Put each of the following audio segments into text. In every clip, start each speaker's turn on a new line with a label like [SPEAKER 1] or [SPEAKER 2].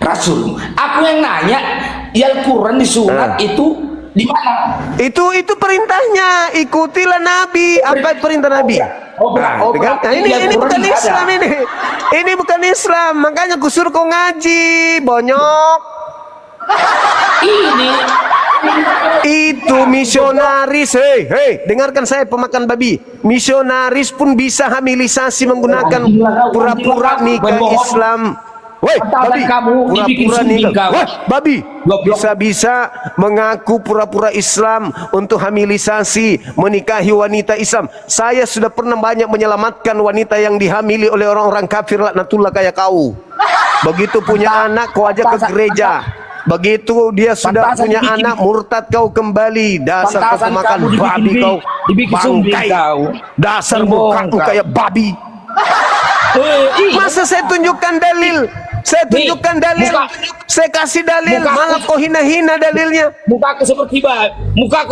[SPEAKER 1] Rasul. Aku yang nanya, ya Al-Quran disunat itu di mana?
[SPEAKER 2] Itu perintahnya, ikutilah Nabi. Apa perintah Nabi? Ini bukan Islam ini. Ini bukan Islam. Makanya kusur kau ngaji, bonyok.
[SPEAKER 1] Ini
[SPEAKER 2] Itu misionaris. Hei, dengarkan saya pemakan babi. Misionaris pun bisa hamilisasi menggunakan pura-pura nikah Islam. Woi, babi, pura-pura nikah. Wah, babi, bisa-bisa mengaku pura-pura Islam untuk hamilisasi, menikahi wanita Islam. Saya sudah pernah banyak menyelamatkan wanita yang dihamili oleh orang-orang kafir laknatullah kayak kau. Begitu punya anak, kau ajak ke gereja. Begitu dia sudah punya anak, murtad kau kembali. Dasar kau pemakan babi kau, bangkai. Dasar mukamu kayak babi. Masa saya tunjukkan dalil? Saya tunjukkan dalil. Saya kasih dalil. Malah kau hina-hina dalilnya.
[SPEAKER 1] Mukaku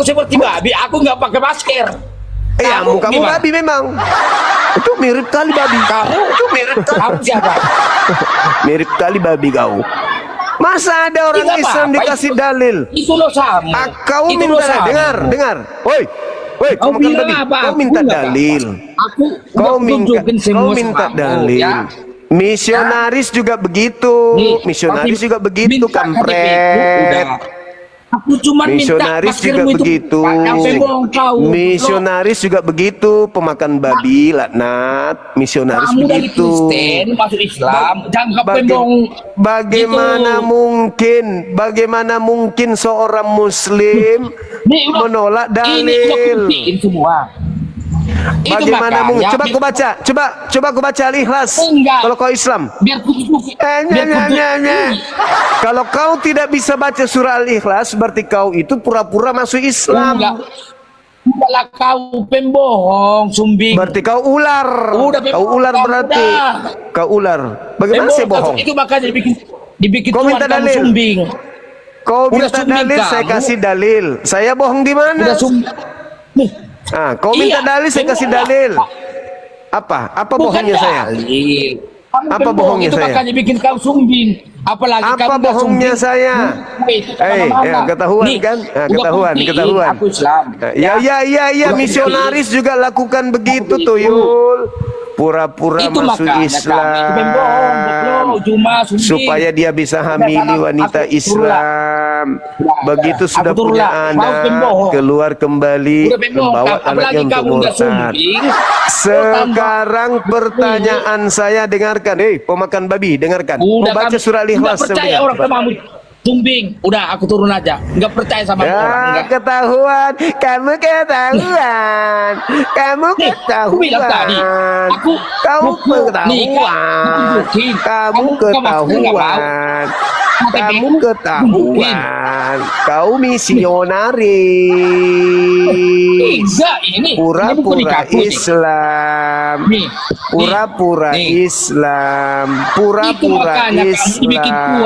[SPEAKER 1] seperti babi. Aku nggak pakai masker.
[SPEAKER 2] Iya, mukamu babi memang. Itu mirip kali babi. Itu mirip kali.
[SPEAKER 1] Siapa?
[SPEAKER 2] Mirip kali babi kau. Masa ada orang Islam dikasih dalil?
[SPEAKER 1] Itu lo sama.
[SPEAKER 2] Kau minta dengar. Woi, kau minta dalil. Kau minta dalil. Misionaris juga begitu. Misionaris juga begitu, kampret.
[SPEAKER 1] Aku cuma
[SPEAKER 2] misionaris juga begitu. Misionaris juga begitu, pemakan babi, laknat. Misionaris
[SPEAKER 1] kamu
[SPEAKER 2] begitu.
[SPEAKER 1] Kristen masuk Islam,
[SPEAKER 2] Bagaimana mungkin seorang Muslim menolak dalil? Bagaimana mungkin? Coba aku baca Al-Ikhlas. Kalau kau Islam, kalau kau tidak bisa baca surah Al-Ikhlas, berarti kau itu pura-pura masuk Islam.
[SPEAKER 1] Udahlah, kau pembohong, sumbing.
[SPEAKER 2] Berarti kau ular. Kau ular berarti. Kau ular. Bagaimana saya bohong?
[SPEAKER 1] Itu makanya dibikin
[SPEAKER 2] kau minta dalil.
[SPEAKER 1] Sumbing.
[SPEAKER 2] Kau minta dalil, saya kasih dalil. Saya bohong di mana? Kau minta dalil, saya kasih dalil. Apa bohongnya saya? Apa bohongnya saya?
[SPEAKER 1] Itu makanya bikin kau sumbing. Apalagi
[SPEAKER 2] apa bohongnya saya? Ketahuan kan? Ketahuan.
[SPEAKER 1] Aku Islam.
[SPEAKER 2] Ya, misionaris juga lakukan begitu, tuyul. Pura-pura masuk Islam supaya dia bisa hamili wanita Islam. Begitu sudah punya anak, keluar kembali membawa anaknya untuk murtad. Sekarang pertanyaan saya, dengarkan. Pemakan babi, dengarkan. Membaca surah Al-Ikhlas.
[SPEAKER 1] Percaya orang temamu sumbing. Udah, aku turun aja. Enggak percaya sama orang.
[SPEAKER 2] Ketahuan. Kamu ketahuan. Kamu ketahuan. Kau misionaris. Pura-pura Islam. Pura-pura Islam. Pura-pura Islam.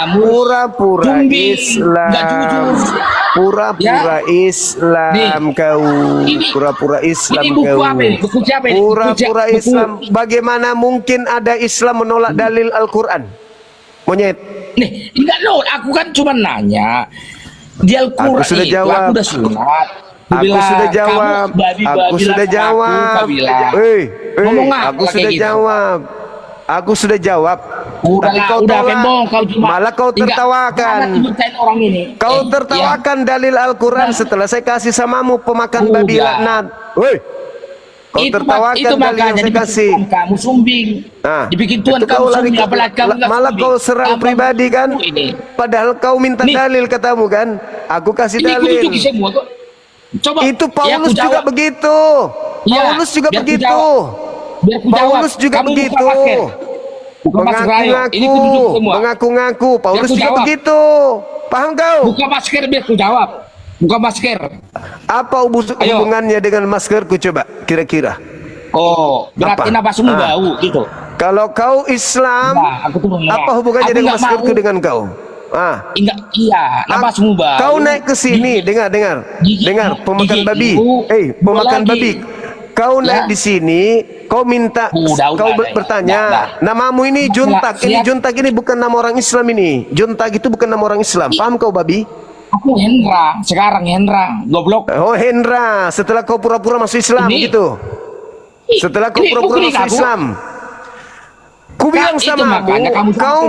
[SPEAKER 2] Pura-pura Islam. Pura-pura Islam kau. Pura-pura Islam kau. Pura-pura Islam. Bagaimana mungkin ada Islam menolak dalil Al-Quran? Monyet.
[SPEAKER 1] Nih, enggak loh, aku kan cuma nanya. Di Al-Quran
[SPEAKER 2] aku sudah jawab.
[SPEAKER 1] Aku udah sunat.
[SPEAKER 2] Aku sudah jawab. Aku sudah jawab. Aku sudah jawab. Tapi kau malah kau tertawakan. Kau tertawakan dalil Al-Quran setelah saya kasih samamu, pemakan babi laknat. Kau tertawakan dalil yang saya kasih.
[SPEAKER 1] Kamu sumbing. Dibikin Tuhan kamu sumbing.
[SPEAKER 2] Malah kau serang pribadi kan. Padahal kau minta dalil katamu kan. Aku kasih dalil. Itu Paulus juga begitu. Paulus juga begitu. Paulus juga begitu. Mengaku-ngaku. Paulus juga begitu. Paham kau?
[SPEAKER 1] Buka masker biar ku jawab. Buka masker.
[SPEAKER 2] Apa hubungannya dengan maskerku coba kira-kira?
[SPEAKER 1] Berarti napasmu bau gitu.
[SPEAKER 2] Kalau kau Islam, apa hubungannya dengan maskerku dengan kau?
[SPEAKER 1] Iya, napasmu bau.
[SPEAKER 2] Kau naik ke sini, dengar, pemakan babi. Pemakan babi. Kau naik di sini, kau minta, kau bertanya, namamu ini Juntak, ini Juntak ini bukan nama orang Islam ini. Juntak itu bukan nama orang Islam. Paham kau, babi?
[SPEAKER 1] Aku Hendra, sekarang Hendra, goblok.
[SPEAKER 2] Oh, Hendra, setelah kau pura-pura masuk Islam gitu. Setelah kau pura-pura masuk Islam. Ku bilang sama kamu, kau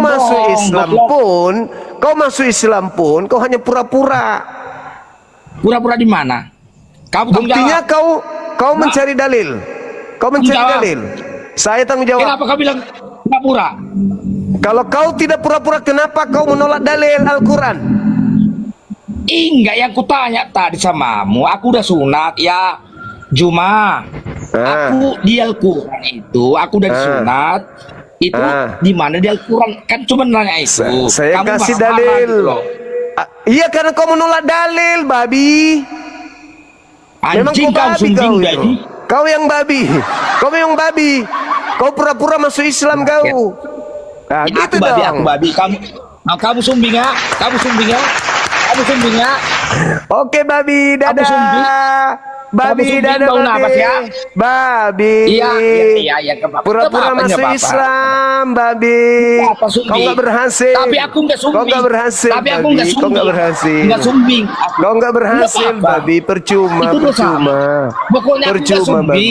[SPEAKER 2] masuk Islam pun, kau hanya pura-pura.
[SPEAKER 1] Pura-pura di mana? Kamu
[SPEAKER 2] buktinya kau mencari dalil. Kau mencari dalil. Saya tanggung jawab.
[SPEAKER 1] Kenapa kau bilang pura-pura?
[SPEAKER 2] Kalau kau tidak pura-pura, kenapa kau menolak dalil Al-Quran?
[SPEAKER 1] Enggak, yang kutanya tadi samamu, aku udah sunat ya Juma. Aku di Al-Quran itu, aku udah sunat. Itu di mana di Al-Quran? Kan cuma nanya itu.
[SPEAKER 2] Saya
[SPEAKER 1] kamu
[SPEAKER 2] kasih dalil. Iya, karena kau menolak dalil, babi. Memang
[SPEAKER 1] Anjing,
[SPEAKER 2] kau babi kau itu. Kau yang babi. Kau memang babi. Kau pura-pura masuk Islam kau. Nah,
[SPEAKER 1] ya,
[SPEAKER 2] gitu
[SPEAKER 1] aku babi,
[SPEAKER 2] dong.
[SPEAKER 1] aku babi. Kamu sumbing ya? Kamu sumbing ya? Kamu sumbing ya?
[SPEAKER 2] Oke, babi, dadah. Babi, dadah, babi. Babi.
[SPEAKER 1] Iya.
[SPEAKER 2] Pura-pura masuk Islam, babi. Kau nggak berhasil.
[SPEAKER 1] Tapi aku nggak sumbing.
[SPEAKER 2] Kau nggak berhasil.
[SPEAKER 1] Tapi aku nggak sumbing.
[SPEAKER 2] Kau nggak berhasil.
[SPEAKER 1] Nggak sumbing.
[SPEAKER 2] Kau nggak berhasil, babi. Percuma, percuma.
[SPEAKER 1] Pokoknya aku nggak
[SPEAKER 2] Percuma,
[SPEAKER 1] sumbing.
[SPEAKER 2] babi.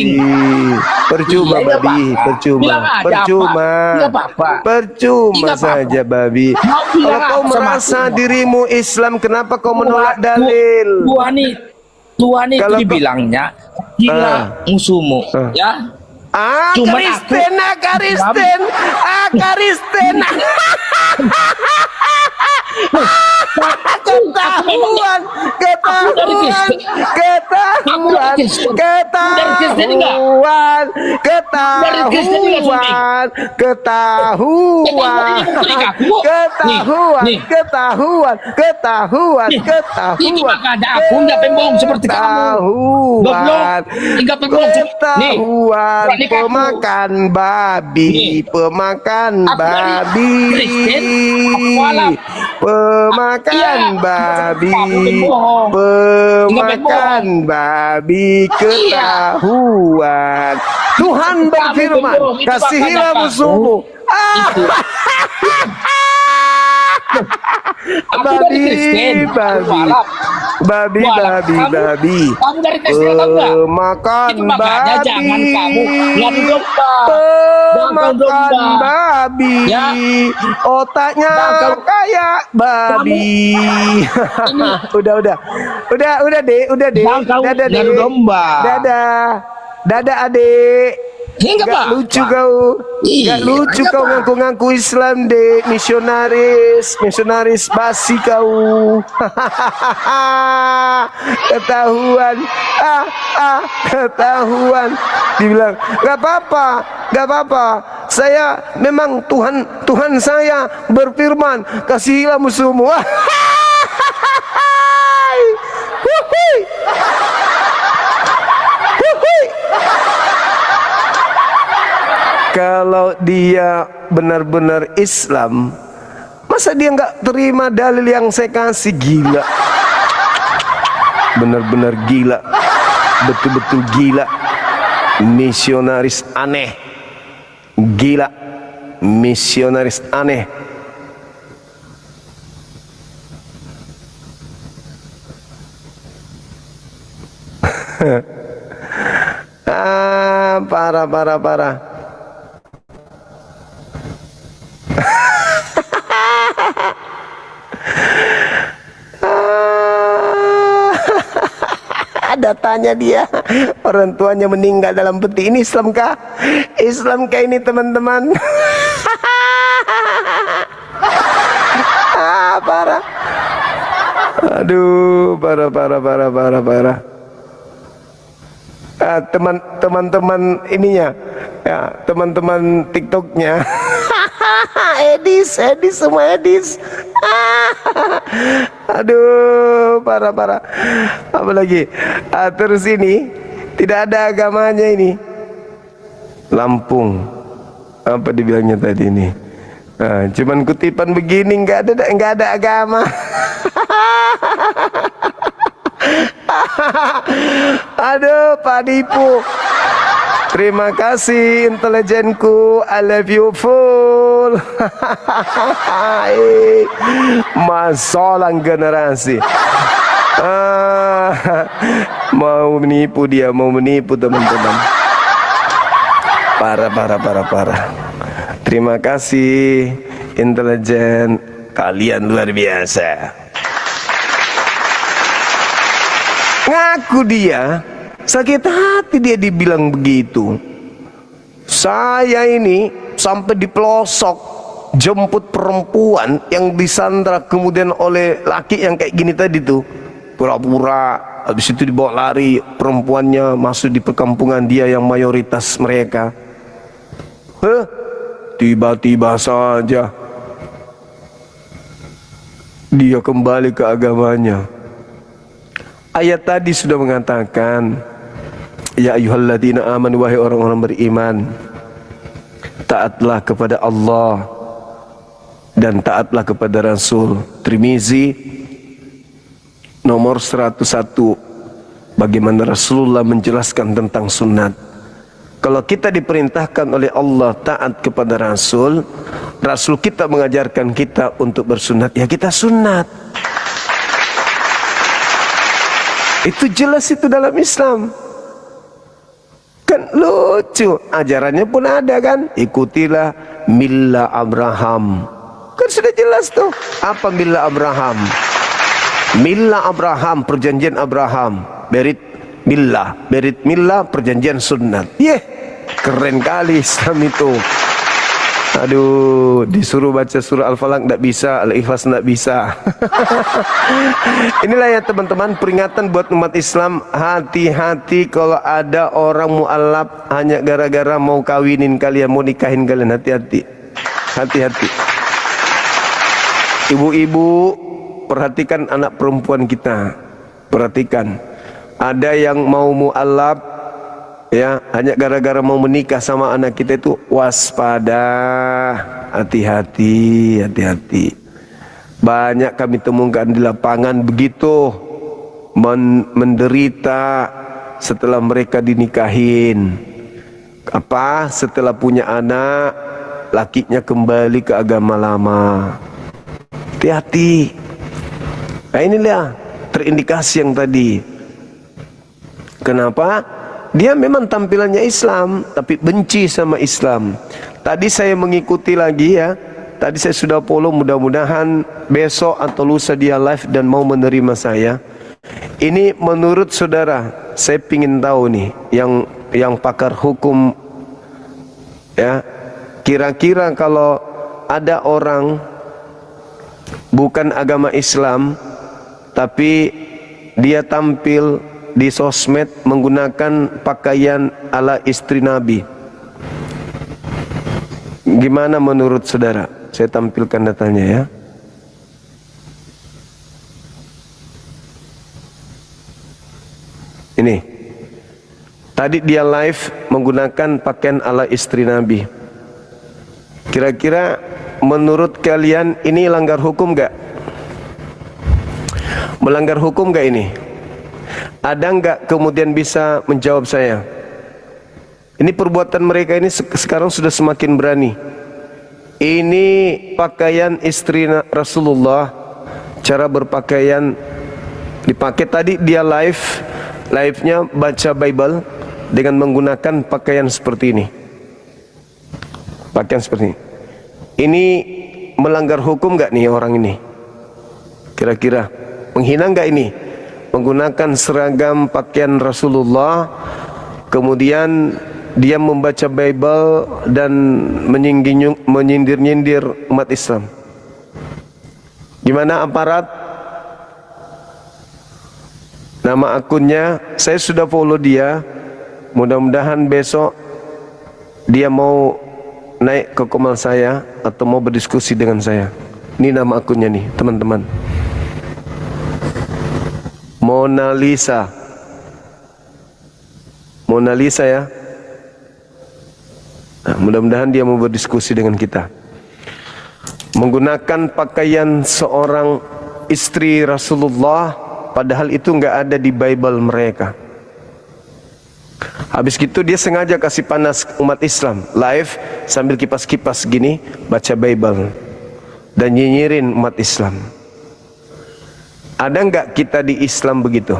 [SPEAKER 2] Percuma,
[SPEAKER 1] Iya,
[SPEAKER 2] babi.
[SPEAKER 1] apa-apa.
[SPEAKER 2] Percuma.
[SPEAKER 1] Bilang aja
[SPEAKER 2] Percuma.
[SPEAKER 1] apa. Nggak apa-apa.
[SPEAKER 2] Percuma
[SPEAKER 1] Nggak apa-apa.
[SPEAKER 2] saja, babi.
[SPEAKER 1] Mau
[SPEAKER 2] Kalau
[SPEAKER 1] bilang
[SPEAKER 2] kau
[SPEAKER 1] apa sama
[SPEAKER 2] merasa
[SPEAKER 1] aku?
[SPEAKER 2] dirimu Islam, kenapa kau menolak dalil?
[SPEAKER 1] Tuhan itu
[SPEAKER 2] Kalau
[SPEAKER 1] dibilangnya gila musuhmu, ya. Cuman
[SPEAKER 2] Kristen, Kristen, Kristen. Ketahuan, ketahuan, ketahuan, ketahuan, ketahuan, ketahuan, ketahuan, ketahuan, ketahuan.
[SPEAKER 1] Ini maka ada aku nggak pembohong seperti kamu.
[SPEAKER 2] Ketahuan, ketahuan,
[SPEAKER 1] Berani kamu.
[SPEAKER 2] pemakan babi, pemakan
[SPEAKER 1] Aku dari
[SPEAKER 2] babi,
[SPEAKER 1] Kristen, aku alam.
[SPEAKER 2] pemakan
[SPEAKER 1] Iya,
[SPEAKER 2] babi,
[SPEAKER 1] kamu pembohong.
[SPEAKER 2] pemakan babi, ketahuan. Tuhan berfirman,
[SPEAKER 1] pembohong, itu
[SPEAKER 2] kasihilah
[SPEAKER 1] makanya
[SPEAKER 2] musuhmu.
[SPEAKER 1] Itu. Aku dari
[SPEAKER 2] Babi,
[SPEAKER 1] Kristen, aku
[SPEAKER 2] babi,
[SPEAKER 1] alam.
[SPEAKER 2] babi,
[SPEAKER 1] Walah,
[SPEAKER 2] babi,
[SPEAKER 1] kamu-
[SPEAKER 2] babi.
[SPEAKER 1] Kamu dari Kristen atau enggak?
[SPEAKER 2] Makan
[SPEAKER 1] Itu makanya
[SPEAKER 2] babi.
[SPEAKER 1] jangan kamu ngadu domba.
[SPEAKER 2] Makan
[SPEAKER 1] domba.
[SPEAKER 2] babi.
[SPEAKER 1] Ya.
[SPEAKER 2] Otaknya
[SPEAKER 1] Jangan
[SPEAKER 2] kayak babi. Udah deh, udah deh.
[SPEAKER 1] Jangan kamu
[SPEAKER 2] Dadah
[SPEAKER 1] ngadu
[SPEAKER 2] deh.
[SPEAKER 1] domba.
[SPEAKER 2] Dadah adik.
[SPEAKER 1] Enggak
[SPEAKER 2] Gak
[SPEAKER 1] apa.
[SPEAKER 2] lucu kau.
[SPEAKER 1] Iya,
[SPEAKER 2] Gak lucu
[SPEAKER 1] enggak
[SPEAKER 2] kau
[SPEAKER 1] apa.
[SPEAKER 2] ngaku-ngaku Islam deh. Misionaris basi kau. Ketahuan. Ketahuan. Dibilang gak apa-apa. Saya memang Tuhan saya berfirman, kasihilah musuhmu. Wuhui. Kalau dia benar-benar Islam, masa dia nggak terima dalil yang saya kasih? Gila, benar-benar gila, betul-betul gila, misionaris aneh, gila, misionaris aneh. Parah. Datanya dia, orang tuanya meninggal dalam peti. Ini Islamkah? Islamkah ini, teman-teman? Parah. Aduh, parah. Teman-teman ininya, ya, teman-teman TikToknya. Edis, semua Edis. Aduh, parah. Apalagi, terus ini tidak ada agamanya ini. Lampung, apa dibilangnya tadi ini? Cuman kutipan begini, nggak ada agama. Aduh, Pak Dipu. Terima kasih intelijenku, I love you full. Masalah generasi. Mau menipu dia, mau menipu teman-teman. Parah. Terima kasih intelijen, kalian luar biasa. Ngaku dia, sakit hati dia dibilang begitu. Saya ini sampai di pelosok jemput perempuan yang disandra kemudian oleh laki yang kayak gini tadi tuh. Pura-pura, habis itu dibawa lari, perempuannya masuk di perkampungan dia yang mayoritas mereka. Tiba-tiba saja dia kembali ke agamanya. Ayat tadi sudah mengatakan, ya ayyuhalladzina amanu, wahai orang-orang beriman, taatlah kepada Allah dan taatlah kepada Rasul. Tirmizi nomor 101, bagaimana Rasulullah menjelaskan tentang sunat. Kalau kita diperintahkan oleh Allah taat kepada Rasul, Rasul kita mengajarkan kita untuk bersunat, ya kita sunat. Itu jelas itu dalam Islam. Kan lucu, ajarannya pun ada kan. Ikutilah Millah Abraham. Kan sudah jelas tuh. Apa Millah Abraham? Millah Abraham, perjanjian Abraham. Berit Millah, perjanjian sunat. Keren kali Islam itu. Aduh, disuruh baca surah Al-Falaq tidak bisa, Al-Ikhlas tidak bisa. Inilah ya teman-teman, peringatan buat umat Islam. Hati-hati kalau ada orang mu'alaf hanya gara-gara mau kawinin kalian, mau nikahin kalian. Hati-hati. Ibu-ibu, perhatikan anak perempuan kita. Perhatikan, ada yang mau mu'alaf, ya, hanya gara-gara mau menikah sama anak kita, itu waspada, hati-hati. Banyak kami temukan di lapangan begitu, menderita setelah mereka dinikahin. Setelah punya anak, lakinya kembali ke agama lama. Hati-hati. Nah inilah terindikasi yang tadi. Kenapa? Dia memang tampilannya Islam, tapi benci sama Islam. Tadi saya mengikuti lagi ya. Tadi saya sudah follow, mudah-mudahan besok atau lusa dia live dan mau menerima saya. Ini menurut saudara, saya ingin tahu nih, yang pakar hukum ya. Kira-kira kalau ada orang bukan agama Islam, tapi dia tampil di sosmed menggunakan pakaian ala istri Nabi, gimana menurut saudara? Saya tampilkan datanya ya. Ini tadi dia live menggunakan pakaian ala istri Nabi. Kira-kira menurut kalian ini langgar hukum gak? Melanggar hukum gak ini? Ada nggak kemudian bisa menjawab saya? Ini perbuatan mereka ini sekarang sudah semakin berani. Ini pakaian istri Rasulullah, cara berpakaian dipakai. Tadi dia live-nya baca Bible dengan menggunakan pakaian seperti ini. Pakaian seperti ini. Ini melanggar hukum nggak nih orang ini? Kira-kira menghina nggak ini? Menggunakan seragam pakaian Rasulullah, kemudian dia membaca Bible dan menyindir-nyindir umat Islam. Gimana aparat? Nama akunnya saya sudah follow dia. Mudah-mudahan besok dia mau naik ke komal saya atau mau berdiskusi dengan saya. Ini nama akunnya nih teman-teman, Mona Lisa ya. Nah, mudah-mudahan dia mau berdiskusi dengan kita. Menggunakan pakaian seorang istri Rasulullah, padahal itu nggak ada di Bible mereka. Habis gitu dia sengaja kasih panas umat Islam live sambil kipas-kipas gini baca Bible dan nyinyirin umat Islam. Ada nggak kita di Islam begitu?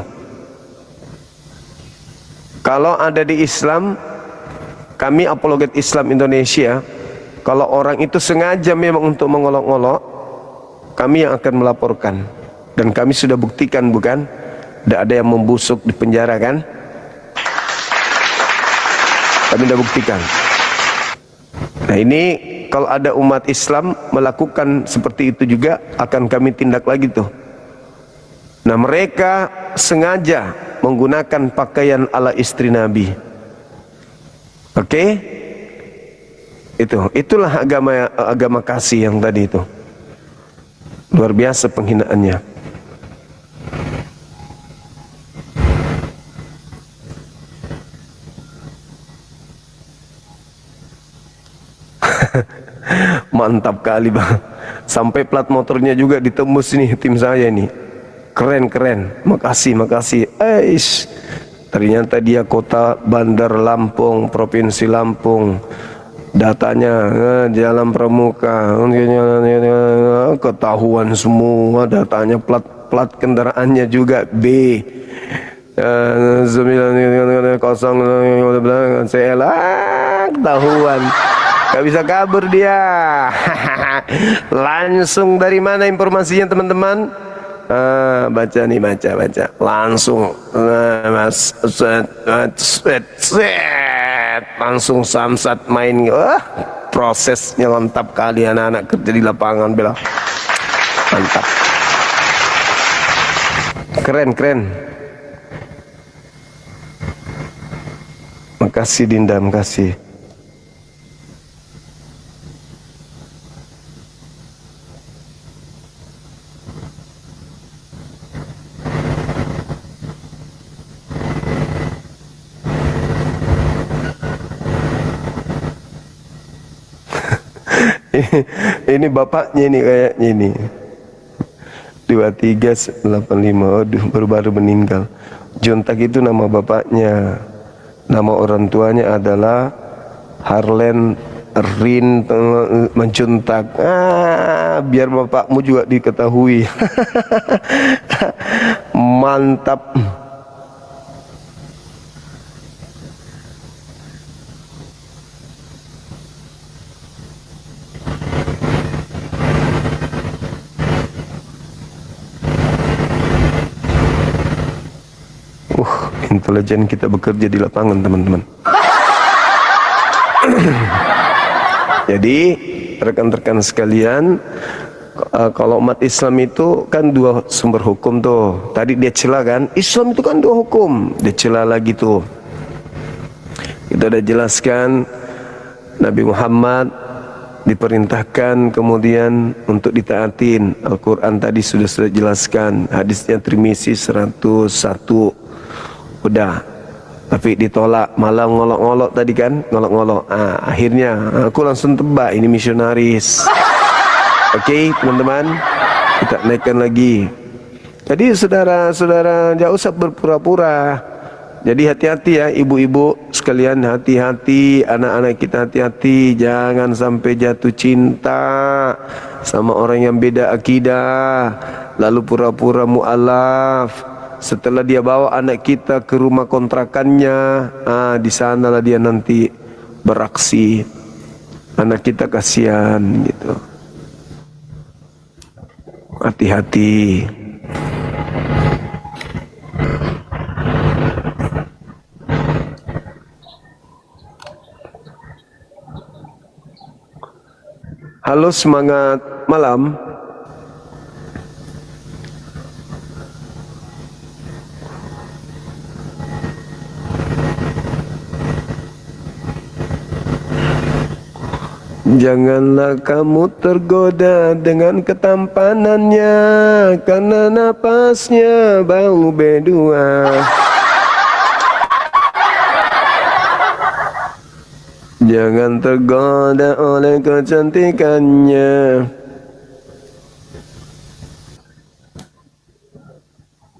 [SPEAKER 2] Kalau ada di Islam, kami apologet Islam Indonesia, kalau orang itu sengaja memang untuk mengolok-olok, kami yang akan melaporkan. Dan kami sudah buktikan, bukan? Tidak ada yang membusuk di penjara, kan? Kami sudah buktikan. Nah ini kalau ada umat Islam melakukan seperti itu juga, akan kami tindak lagi tuh. Nah mereka sengaja menggunakan pakaian ala istri Nabi. Oke? Itulah agama kasih yang tadi itu. Luar biasa penghinaannya. Mantap kali bang. Sampai plat motornya juga ditembus nih tim saya nih. Keren. Makasih. Ternyata dia kota Bandar Lampung, Provinsi Lampung. Datanya Jalan Pramuka. Ketahuan semua datanya, plat kendaraannya juga B. 900 CL. Ketahuan. Gak bisa kabur dia. Langsung dari mana informasinya teman-teman? Baca nih, baca. Langsung langsung samsat main. Prosesnya lengkap kali, anak-anak kerja di lapangan bela. Mantap. Keren. Makasih Dinda, makasih. Ini bapaknya ini kayaknya ini 2385. Aduh, baru meninggal. Juntak itu nama bapaknya. Nama orang tuanya adalah Harlen Rin Menjuntak. Biar bapakmu juga diketahui. Mantap. Intelijen kita bekerja di lapangan teman-teman. Jadi rekan-rekan sekalian, kalau umat Islam itu kan dua sumber hukum tuh. Tadi dia celah kan, Islam itu kan dua hukum. Dia celah lagi tuh. Kita udah jelaskan Nabi Muhammad diperintahkan kemudian untuk ditaatin. Al-Quran tadi sudah jelaskan. Hadisnya Tirmizi 101. Udah, tapi ditolak, malah ngolok-ngolok tadi kan, ngolok-ngolok. Akhirnya aku langsung tebak ini misionaris. Oke, teman-teman, kita naikkan lagi. Jadi saudara-saudara, jangan usah berpura-pura. Jadi hati-hati ya ibu-ibu sekalian, hati-hati, anak-anak kita hati-hati, jangan sampai jatuh cinta sama orang yang beda akidah, lalu pura-pura mu'alaf. Setelah dia bawa anak kita ke rumah kontrakannya, di sanalah dia nanti beraksi. Anak kita kasihan gitu. Hati-hati. Halo, semangat malam. Janganlah kamu tergoda dengan ketampanannya, karena napasnya bau berdua. Jangan tergoda oleh kecantikannya,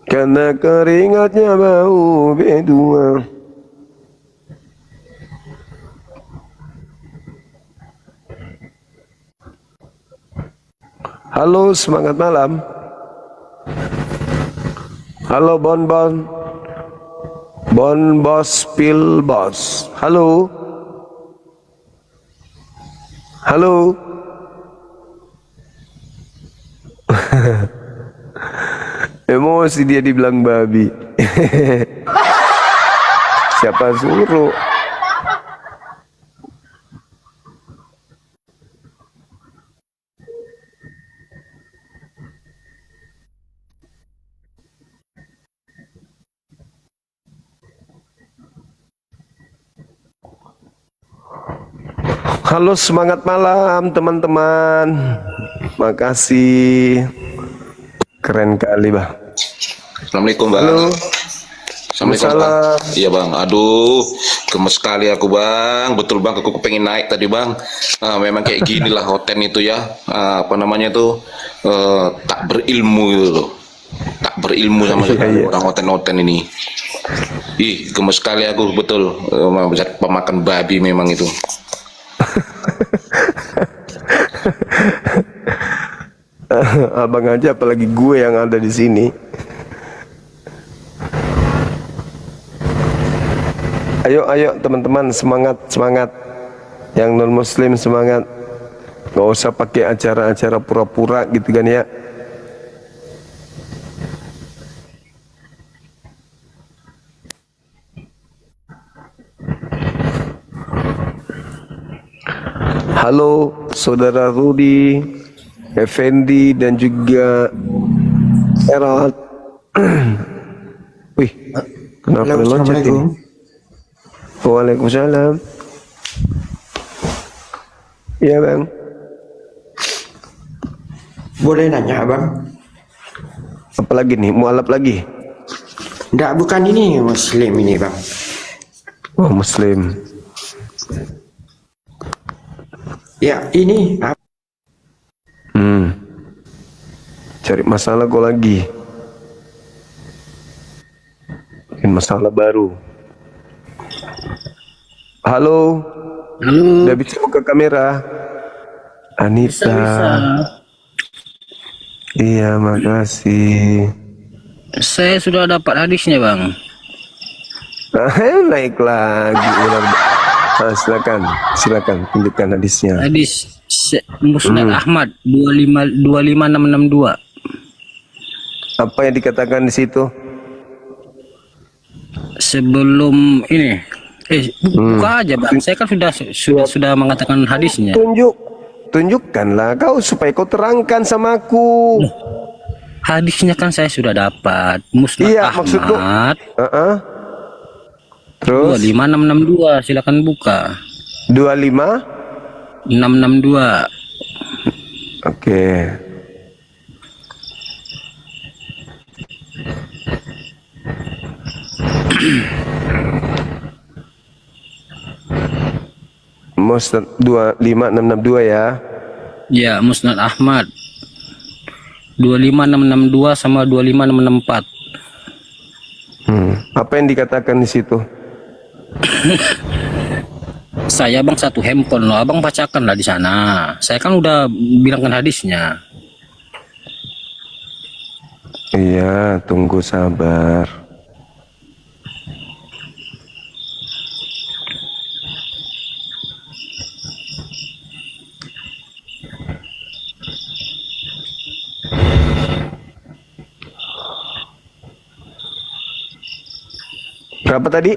[SPEAKER 2] karena keringatnya bau berdua. Halo, semangat malam. Halo, Bon Bon. Bon Bos Pil Bos. Halo. Halo. Emosi dia dibilang babi. Siapa suruh? Halo, semangat malam teman-teman. Makasih. Keren kali, Bang.
[SPEAKER 3] Assalamualaikum, Bang.
[SPEAKER 2] Halo.
[SPEAKER 3] Assalamualaikum, Bang. Iya, Bang. Aduh, gemes sekali aku, Bang. Betul, Bang. Aku pengen naik tadi, Bang. Memang kayak gini lah hoten itu ya. Apa namanya itu? Tak berilmu gitu loh. Tak berilmu sama sekali orang hoten-hoten ini. Ih, gemes sekali aku, betul. Pemakan babi memang itu.
[SPEAKER 2] Abang aja, apalagi gue yang ada di sini. Ayo teman-teman, semangat. Yang non muslim semangat. Gak usah pakai acara-acara pura-pura gitu kan ya. Halo saudara Rudi, Effendi dan juga Erald. Wih, kenapa loncat ini? Waalaikumsalam. Iya, Bang.
[SPEAKER 4] Boleh nanya, Bang?
[SPEAKER 2] Apalagi nih, mualaf lagi?
[SPEAKER 4] Enggak, bukan ini muslim ini, Bang.
[SPEAKER 2] Oh, muslim.
[SPEAKER 4] Ya, ini
[SPEAKER 2] Cari masalah kau lagi. Bikin masalah baru. Halo.
[SPEAKER 5] Halo.
[SPEAKER 2] Udah bisa buka kamera? Anita.
[SPEAKER 5] Bisa.
[SPEAKER 2] Iya, makasih.
[SPEAKER 5] Saya sudah dapat hadisnya, Bang.
[SPEAKER 2] Naik lagi. Silakan tunjukkan hadisnya.
[SPEAKER 5] Hadis Musnad Ahmad 25662.
[SPEAKER 2] Apa yang dikatakan di situ?
[SPEAKER 5] Sebelum ini buka aja, Bang. Saya kan sudah mengatakan hadisnya.
[SPEAKER 2] Tunjukkanlah kau supaya kau terangkan sama aku.
[SPEAKER 5] Hadisnya kan saya sudah dapat. Musnad
[SPEAKER 2] Iya, maksudku.
[SPEAKER 5] Ahmad
[SPEAKER 2] Terus
[SPEAKER 5] 25662, silakan buka.
[SPEAKER 2] 25
[SPEAKER 5] 662.
[SPEAKER 2] Oke. Musnad 25662 ya.
[SPEAKER 5] Ya, Musnad Ahmad 25662 sama 25664.
[SPEAKER 2] Apa yang dikatakan di situ?
[SPEAKER 5] Saya, Bang, satu handphone loh, Abang bacakan lah di sana. Saya kan udah bilangkan hadisnya.
[SPEAKER 2] Iya, tunggu sabar. Berapa tadi?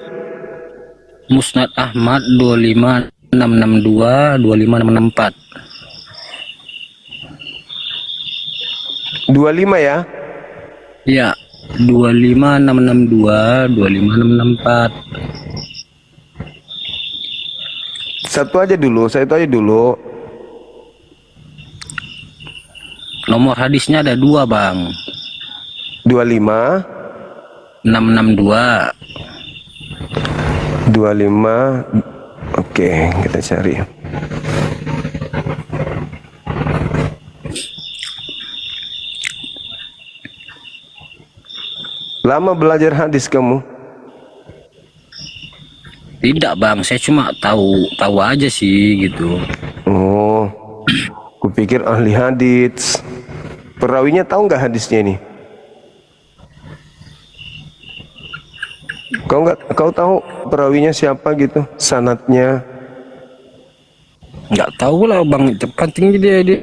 [SPEAKER 5] Musnad Ahmad 25662 25664.
[SPEAKER 2] 25 ya?
[SPEAKER 5] Ya, 25662 25664.
[SPEAKER 2] Satu aja dulu, saya itu aja dulu.
[SPEAKER 5] Nomor hadisnya ada 2, Bang.
[SPEAKER 2] 25
[SPEAKER 5] 662.
[SPEAKER 2] 25. Oke, kita cari. Lama belajar hadis kamu?
[SPEAKER 5] Tidak, Bang, saya cuma tahu aja sih gitu.
[SPEAKER 2] Oh, kupikir ahli hadis. Perawinya tahu nggak hadisnya ini? Kau tahu perawinya siapa gitu? Sanatnya?
[SPEAKER 5] Nggak tahu lah bang, penting dia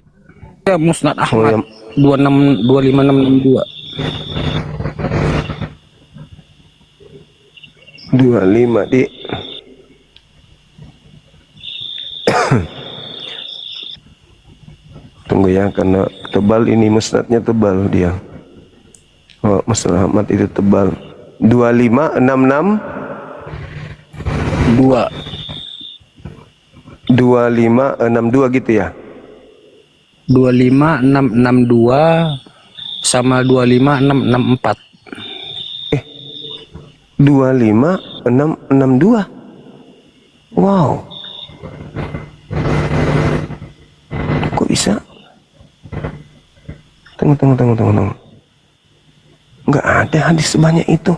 [SPEAKER 5] Musnad Ahmad
[SPEAKER 2] yang
[SPEAKER 5] 25662.
[SPEAKER 2] 25 di tunggu ya, karena tebal ini, musnadnya tebal dia. Oh, Musnad Ahmad itu tebal. 2566 2562 gitu ya.
[SPEAKER 5] 25662 sama 25664.
[SPEAKER 2] 25662. Wow. Kok bisa? Tunggu. Nggak ada hadis sebanyak itu.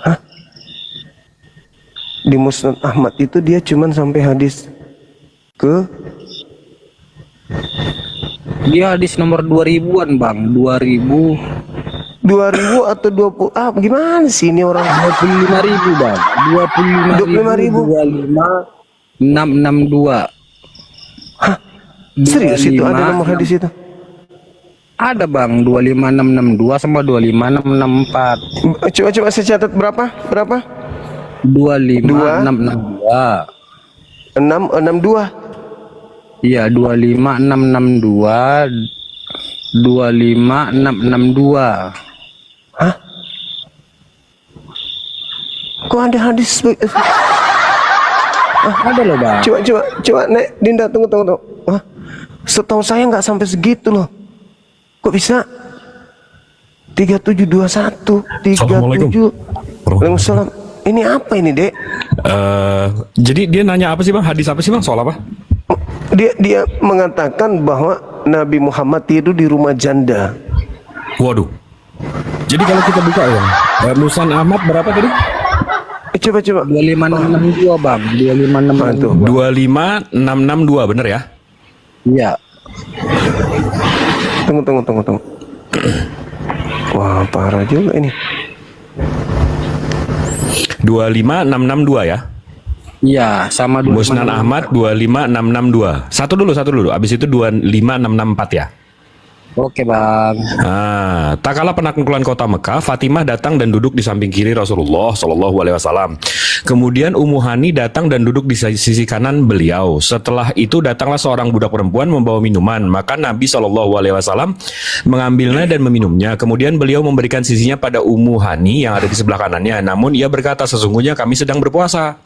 [SPEAKER 2] Hah? Di Musnad Ahmad itu dia cuman sampai hadis ke
[SPEAKER 5] Dia hadis nomor 2000-an bang, 2000
[SPEAKER 2] atau 20, gimana sih ini orang?
[SPEAKER 5] 25.000 bang,
[SPEAKER 2] 25.000.
[SPEAKER 5] 25.662.
[SPEAKER 2] Hah? Serius itu ada nomor hadis itu?
[SPEAKER 5] Ada bang, 25662 sama 25664.
[SPEAKER 2] Coba saya catat berapa?
[SPEAKER 5] 25662.
[SPEAKER 2] 662.
[SPEAKER 5] Iya, 25662. 25662.
[SPEAKER 2] Hah? Kok ada hadis?
[SPEAKER 5] Ada loh bang.
[SPEAKER 2] Coba Nek Dinda, tunggu. Hah? Setahu saya nggak sampai segitu loh. Kok bisa? 3721 37. Waalaikumsalam. Ini apa ini, Dek?
[SPEAKER 6] Jadi dia nanya apa sih bang? Hadis apa sih bang? Soal apa?
[SPEAKER 2] Dia mengatakan bahwa Nabi Muhammad tidur di rumah janda.
[SPEAKER 6] Waduh. Jadi kalau kita buka ya, Musnad Ahmad berapa tadi?
[SPEAKER 2] Coba.
[SPEAKER 5] 25662 bang, 25662.
[SPEAKER 6] 25662 bener ya?
[SPEAKER 5] Iya.
[SPEAKER 2] Tunggu. Wah, parah juga ini.
[SPEAKER 6] 25662 ya?
[SPEAKER 5] Iya, sama
[SPEAKER 6] Musnad Ahmad 25662. Satu dulu. Abis itu 25664 ya.
[SPEAKER 5] Oke bang.
[SPEAKER 6] Tak kala penaklukan kota Mekah, Fatimah datang dan duduk di samping kiri Rasulullah Shallallahu Alaihi Wasallam. Kemudian Ummu Hani datang dan duduk di sisi kanan beliau. Setelah itu datanglah seorang budak perempuan membawa minuman. Maka Nabi Shallallahu Alaihi Wasallam mengambilnya dan meminumnya. Kemudian beliau memberikan sisinya pada Ummu Hani yang ada di sebelah kanannya. Namun ia berkata, sesungguhnya kami sedang berpuasa.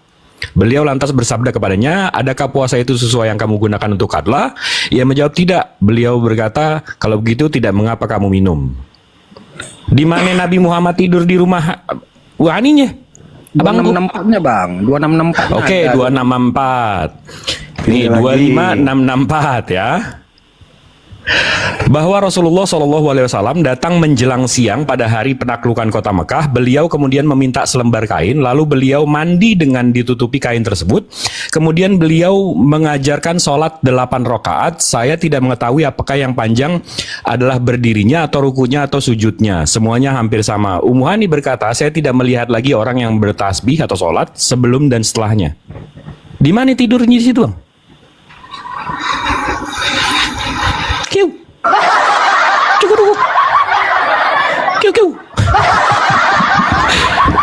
[SPEAKER 6] Beliau lantas bersabda kepadanya, adakah puasa itu sesuai yang kamu gunakan untuk kadla? Ia menjawab tidak. Beliau berkata, kalau begitu tidak mengapa kamu minum. Di mana Nabi Muhammad tidur di rumah Wahaninya? Abangku.
[SPEAKER 5] 264-nya bang, 264.
[SPEAKER 6] Oke, 264. Ini 25664 ya. Bahwa Rasulullah Shallallahu Alaihi Wasallam datang menjelang siang pada hari penaklukan kota Mekah. Beliau kemudian meminta selembar kain, lalu beliau mandi dengan ditutupi kain tersebut. Kemudian beliau mengajarkan sholat 8 rakaat. Saya tidak mengetahui apakah yang panjang adalah berdirinya atau rukunya atau sujudnya. Semuanya hampir sama. Ummu Hani berkata, saya tidak melihat lagi orang yang bertasbih atau sholat sebelum dan setelahnya. Di mana tidurnya di situ, bang? Kiu.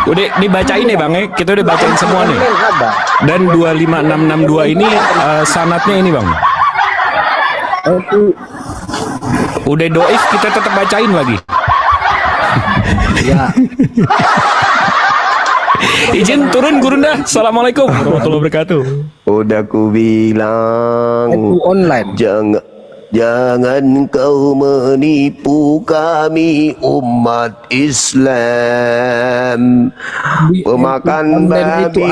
[SPEAKER 6] Udah dibacain nih bang ya, kita udah bacain semua nih. Dan 25662 ini sanatnya ini bang. Udah doif kita tetap bacain lagi.
[SPEAKER 5] Ya.
[SPEAKER 6] Izin turun guru dah. Assalamualaikum warahmatullahi wabarakatuh.
[SPEAKER 2] Udah ku bilang
[SPEAKER 5] Itu online.
[SPEAKER 2] Jangan kau menipu kami umat Islam. Pemakan babi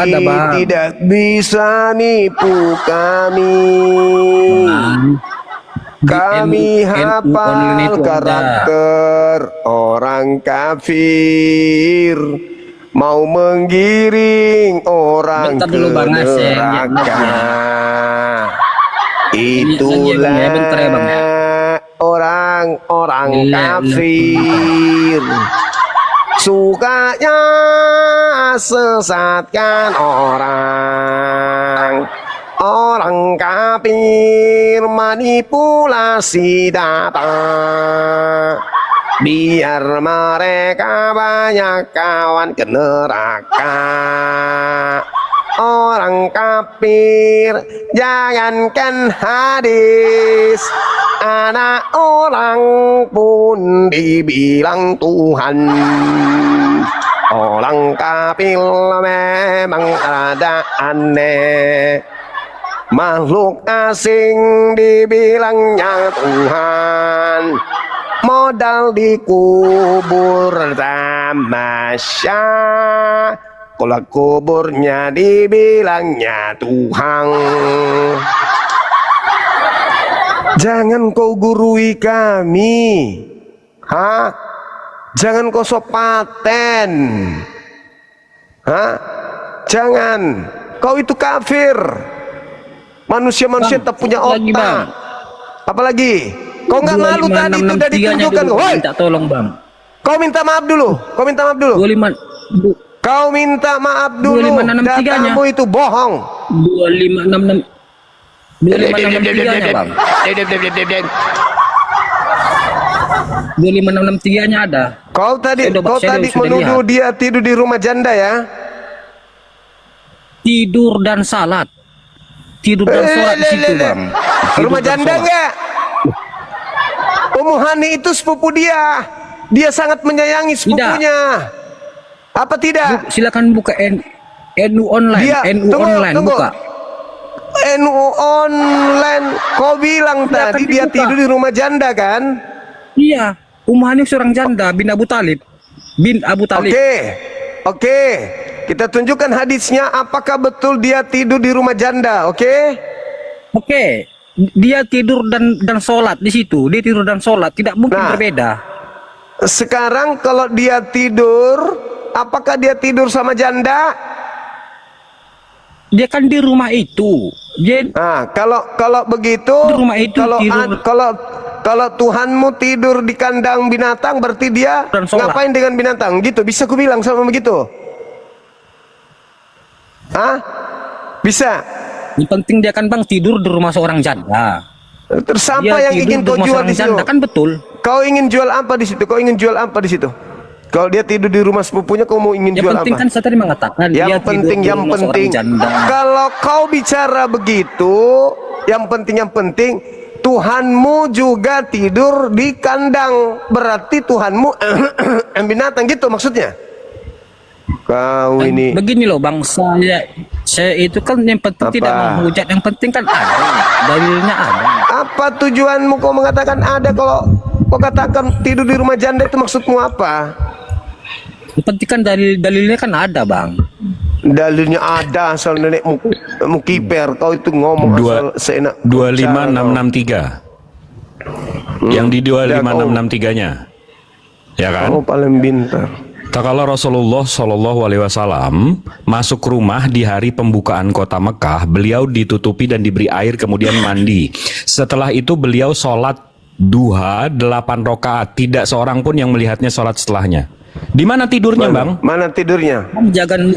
[SPEAKER 2] tidak bisa nipu kami. Kami hafal karakter orang kafir, mau menggiring orang ke neraka. Itulah orang-orang kafir. Sukanya sesatkan orang kafir, manipulasi data biar mereka banyak kawan ke neraka. Orang kafir jangankan hadis, anak orang pun dibilang Tuhan. Orang kafir memang ada aneh, makhluk asing dibilangnya Tuhan. Modal dikubur tamasya, kalau kuburnya dibilangnya Tuhan. Jangan kau gurui kami, jangan kau sopaten, jangan. Kau itu kafir. Manusia-manusia tak punya otak. Apalagi? Kau nggak malu tadi itu udah ditunjukkan. Woi,
[SPEAKER 5] minta tolong bang.
[SPEAKER 2] Kau minta maaf dulu. Kau minta maaf dulu.
[SPEAKER 5] 25
[SPEAKER 2] Kau minta maaf dulu.
[SPEAKER 5] 2563-nya.
[SPEAKER 2] Datamu itu bohong.
[SPEAKER 5] 2563-nya bang. 25663-nya ada.
[SPEAKER 2] Kau tadi
[SPEAKER 5] Saya sudah
[SPEAKER 2] menuduh
[SPEAKER 5] lihat.
[SPEAKER 2] dia tidur di rumah janda ya?
[SPEAKER 5] Tidur dan salat. Tidur dan sholat di situ bang. Tidur
[SPEAKER 2] Rumah
[SPEAKER 5] dan
[SPEAKER 2] janda
[SPEAKER 5] sholat.
[SPEAKER 2] enggak? Ummu Hani itu sepupu dia. Dia sangat menyayangi sepupunya. Apa tidak?
[SPEAKER 5] Silakan buka NU online. NU online
[SPEAKER 2] tunggu.
[SPEAKER 5] buka.
[SPEAKER 2] NU online. Kau bilang
[SPEAKER 5] Silakan
[SPEAKER 2] tadi dia
[SPEAKER 5] dibuka.
[SPEAKER 2] tidur di rumah janda kan?
[SPEAKER 5] Iya. Ummu Hani seorang janda bin Abu Talib.
[SPEAKER 2] Oke. Kita tunjukkan hadisnya. Apakah betul dia tidur di rumah janda? Oke.
[SPEAKER 5] Dia tidur dan sholat di situ. Dia tidur dan sholat. Tidak mungkin berbeda.
[SPEAKER 2] Sekarang kalau dia tidur, apakah dia tidur sama janda?
[SPEAKER 5] Dia kan di rumah itu.
[SPEAKER 2] Kalau begitu,
[SPEAKER 5] Di rumah itu tidur.
[SPEAKER 2] kalau Tuhanmu tidur di kandang binatang, berarti dia
[SPEAKER 5] Dan sholat.
[SPEAKER 2] ngapain dengan binatang? Gitu, bisa ku bilang sama begitu? Bisa.
[SPEAKER 5] Yang penting dia kan bang tidur di rumah seorang janda.
[SPEAKER 2] Terus apa
[SPEAKER 5] Dia
[SPEAKER 2] yang
[SPEAKER 5] tidur
[SPEAKER 2] ingin
[SPEAKER 5] di
[SPEAKER 2] kau
[SPEAKER 5] rumah
[SPEAKER 2] jual
[SPEAKER 5] seorang
[SPEAKER 2] di situ?
[SPEAKER 5] janda, kan betul.
[SPEAKER 2] Kau ingin jual apa di situ? Kalau dia tidur di rumah sepupunya, kau mau ingin
[SPEAKER 5] Yang
[SPEAKER 2] jual
[SPEAKER 5] penting
[SPEAKER 2] apa?
[SPEAKER 5] kan saya tadi mengatakan dia
[SPEAKER 2] Yang
[SPEAKER 5] tidur di
[SPEAKER 2] penting.
[SPEAKER 5] rumah seorang janda.
[SPEAKER 2] Kalau kau bicara begitu, yang penting Tuhanmu juga tidur di kandang. Berarti Tuhanmu binatang gitu maksudnya. Kau ini
[SPEAKER 5] Begini loh bang, saya itu kan yang penting
[SPEAKER 2] Apa?
[SPEAKER 5] tidak menghujat, yang penting kan ada dalilnya ada.
[SPEAKER 2] apa tujuanmu kau mengatakan ada? Kalau kau katakan tidur di rumah janda itu maksudmu apa?
[SPEAKER 5] Yang penting kan dalilnya kan ada bang.
[SPEAKER 2] Dalilnya ada, asal nenek mukiper. Kau itu ngomong asal seenak.
[SPEAKER 6] 25663. Yang di 25663-nya. Ya kan?
[SPEAKER 2] Kau paling pintar.
[SPEAKER 6] Tak kala Rasulullah Shallallahu Alaihi Wasallam masuk rumah di hari pembukaan kota Mekah, beliau ditutupi dan diberi air kemudian mandi. Setelah itu beliau sholat duha 8 rakaat. Tidak seorang pun yang melihatnya sholat setelahnya. Di mana tidurnya bang?
[SPEAKER 2] Mana tidurnya?
[SPEAKER 5] Abang jangan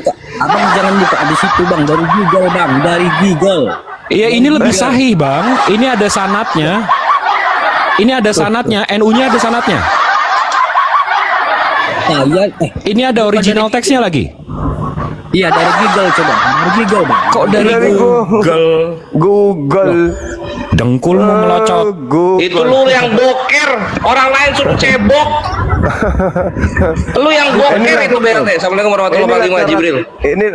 [SPEAKER 5] buka di situ bang, dari Google bang, dari Google.
[SPEAKER 6] Iya ini lebih sahih bang. Ini ada sanatnya. NU-nya ada sanatnya. Ini ada original teksnya lagi.
[SPEAKER 5] Iya dari Google coba, dari Google bang.
[SPEAKER 6] Kok dari
[SPEAKER 2] Google.
[SPEAKER 6] Dengkulmu melocot.
[SPEAKER 3] Itu lu yang boker, orang lain suruh cebok. Lu yang boker itu BLT. Assalamualaikum warahmatullahi wabarakatuh, Jibril.
[SPEAKER 2] Ini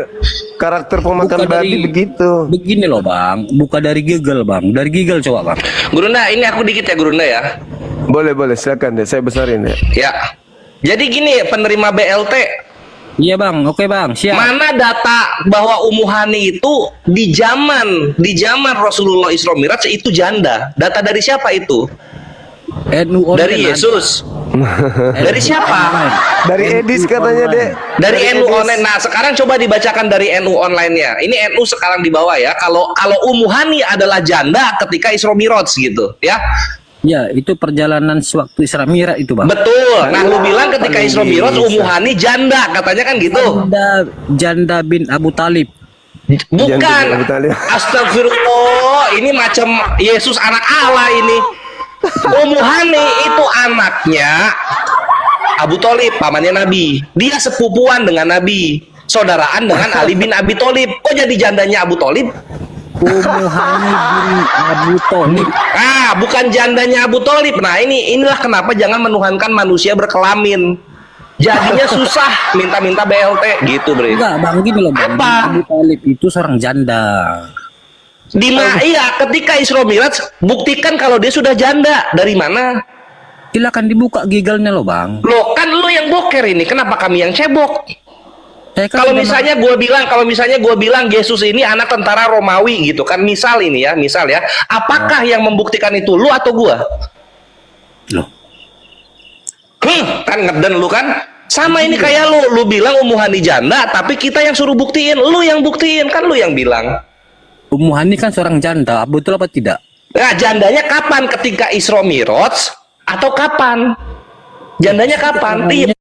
[SPEAKER 2] karakter pemakan
[SPEAKER 5] Buka
[SPEAKER 2] babi
[SPEAKER 5] dari-
[SPEAKER 2] begitu.
[SPEAKER 5] Begini loh bang, buka dari Google bang, dari Google coba bang.
[SPEAKER 3] Gurunda, ini aku dikit ya Gurunda ya.
[SPEAKER 2] Boleh silakan deh, saya besarin ya.
[SPEAKER 3] Ya. Jadi gini, penerima BLT,
[SPEAKER 5] Iya bang, oke bang, siap.
[SPEAKER 3] mana data bahwa Ummu Hani itu di zaman Rasulullah Isra Mi'raj itu janda? Data dari siapa itu?
[SPEAKER 5] NU online
[SPEAKER 3] Dari
[SPEAKER 5] ada.
[SPEAKER 3] Yesus. Dari siapa?
[SPEAKER 2] Dari Edis katanya deh.
[SPEAKER 3] Dari NU online. Nah, sekarang coba dibacakan dari NU online-nya. Ini NU sekarang di bawah ya. Kalau Ummu Hani adalah janda ketika Isra Mi'raj gitu, ya.
[SPEAKER 5] Ya, itu perjalanan sewaktu Isra Mi'raj itu, Bang.
[SPEAKER 7] Betul. Nah, lu bilang ketika Isra Mi'raj Ummu Hani janda, katanya kan gitu.
[SPEAKER 5] Janda bin Abu Talib.
[SPEAKER 7] Bukan.
[SPEAKER 2] Janda bin Abu Talib.
[SPEAKER 7] Astagfirullah, ini macam Yesus anak Allah ini. Ummu Hani itu anaknya Abu Thalib, pamannya Nabi. Dia sepupuan dengan Nabi, saudaraan dengan Ali bin Abi Thalib. Kok jadi jandanya Abu Thalib?
[SPEAKER 5] Ummu Hani bin Abu Talib.
[SPEAKER 7] Ah, bukan jandanya Abu Thalib. Nah, inilah kenapa jangan menuhankan manusia berkelamin. Jadinya susah, minta-minta BLT gitu, Bre.
[SPEAKER 5] Enggak, Bang, gini loh, Bang.
[SPEAKER 7] Apa?
[SPEAKER 5] Abu Talib itu seorang janda.
[SPEAKER 7] Iya, ketika Isra Mi'raj buktikan kalau dia sudah janda. Dari mana?
[SPEAKER 5] Silakan dibuka gigalnya loh, Bang.
[SPEAKER 7] Loh, kan lu yang boker ini. Kenapa kami yang cebok?
[SPEAKER 5] Saya kan
[SPEAKER 7] Kalau
[SPEAKER 5] sudah
[SPEAKER 7] misalnya gua bilang Yesus ini anak tentara Romawi gitu kan, misal ya, apakah yang membuktikan itu lu atau gua?
[SPEAKER 5] Loh.
[SPEAKER 7] Kan ngeden lu kan? Sama ini kayak lu bilang Ummu Hani janda, tapi kita yang suruh buktiin, lu yang buktiin, kan lu yang bilang.
[SPEAKER 5] Ummu Hani kan seorang janda, betul apa tidak?
[SPEAKER 7] Nah, jandanya kapan? Ketika Isra Mi'raj atau kapan? Jandanya kapan? Iya.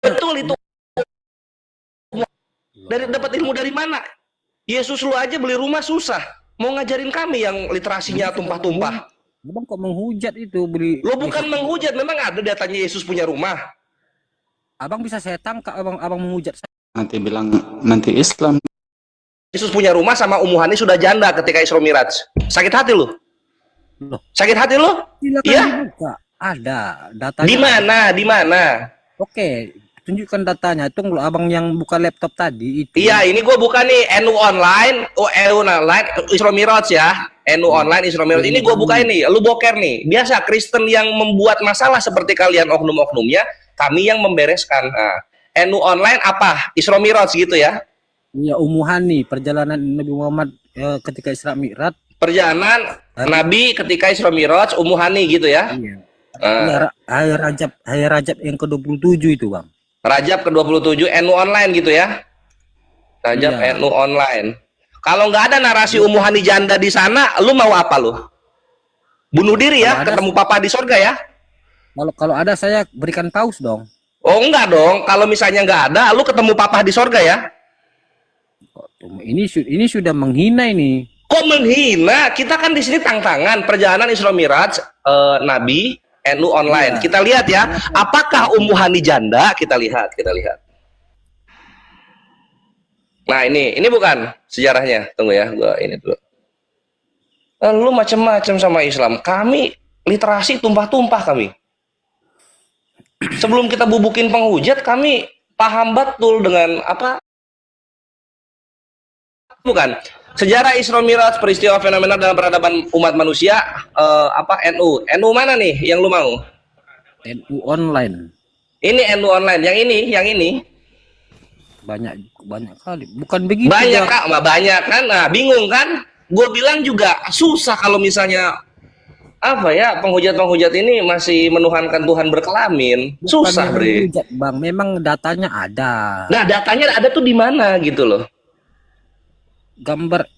[SPEAKER 7] Betul itu. Dapat ilmu dari mana? Yesus lu aja beli rumah susah. Mau ngajarin kami yang literasinya tumpah-tumpah.
[SPEAKER 5] Abang kok menghujat itu beli?
[SPEAKER 7] Lo bukan menghujat, memang ada datanya Yesus punya rumah.
[SPEAKER 5] Abang bisa saya tangkap, abang menghujat saya.
[SPEAKER 8] Nanti bilang nanti Islam.
[SPEAKER 7] Yesus punya rumah sama Ummu Hani sudah janda ketika Isra Mi'raj. Sakit hati lu?
[SPEAKER 5] Loh.
[SPEAKER 7] Sakit hati lu?
[SPEAKER 5] Silakan
[SPEAKER 7] Iya.
[SPEAKER 5] dibuka. Ada datanya.
[SPEAKER 7] Di mana?
[SPEAKER 5] Oke, tunjukkan datanya. Tunggu, abang yang buka laptop tadi itu.
[SPEAKER 7] Iya, ini gue buka nih NU online, NU online Isra Mi'raj ya. NU online Isra Mi'raj. Ini gue buka ini, lu boker nih. Biasa Kristen yang membuat masalah seperti kalian oknum-oknumnya, kami yang membereskan. Nah, NU online apa? Isra Mi'raj gitu ya.
[SPEAKER 5] Iya, Ummu Hani, perjalanan Nabi Muhammad ketika Isra Mi'raj.
[SPEAKER 7] Perjalanan Nabi ketika Isra Mi'raj, Ummu Hani gitu ya.
[SPEAKER 5] Iya. Hari Rajab yang ke-27 itu, Bang.
[SPEAKER 7] Rajab ke-27 NU online gitu ya. Rajab
[SPEAKER 5] Iya.
[SPEAKER 7] NU online. Kalau nggak ada narasi Ummu Hani janda di sana, lu mau apa lu? Bunuh diri ya, ketemu papa di surga ya?
[SPEAKER 5] Kalau ada saya berikan paus dong.
[SPEAKER 7] Oh enggak dong, kalau misalnya nggak ada, lu ketemu papa di surga ya?
[SPEAKER 5] Ini sudah menghina ini.
[SPEAKER 7] Kok menghina? Kita kan di sini tantangan perjalanan Isra Mi'raj Nabi NU online.
[SPEAKER 5] Iya.
[SPEAKER 7] Kita lihat ya, apakah Ummu Hani janda? Kita lihat. Nah, ini bukan sejarahnya. Tunggu ya, gua ini dulu. Lu macam-macam sama Islam. Kami literasi tumpah-tumpah kami. Sebelum kita bubukin penghujat, kami paham betul dengan apa? Bukan. Sejarah Isra Mi'raj, peristiwa fenomena dalam peradaban umat manusia, NU. NU mana nih yang lu mau?
[SPEAKER 5] NU online.
[SPEAKER 7] Ini NU online, yang ini.
[SPEAKER 5] Banyak kali. Bukan begitu.
[SPEAKER 7] Banyak
[SPEAKER 5] ya.
[SPEAKER 7] Kak, banyak kan? Nah, bingung kan? Gue bilang juga susah kalau misalnya penghujat ini masih menuhankan Tuhan berkelamin. Susah, Bre.
[SPEAKER 5] Menghujat, Bang. Memang datanya ada.
[SPEAKER 7] Nah, datanya ada tuh di mana gitu loh.
[SPEAKER 5] Gambar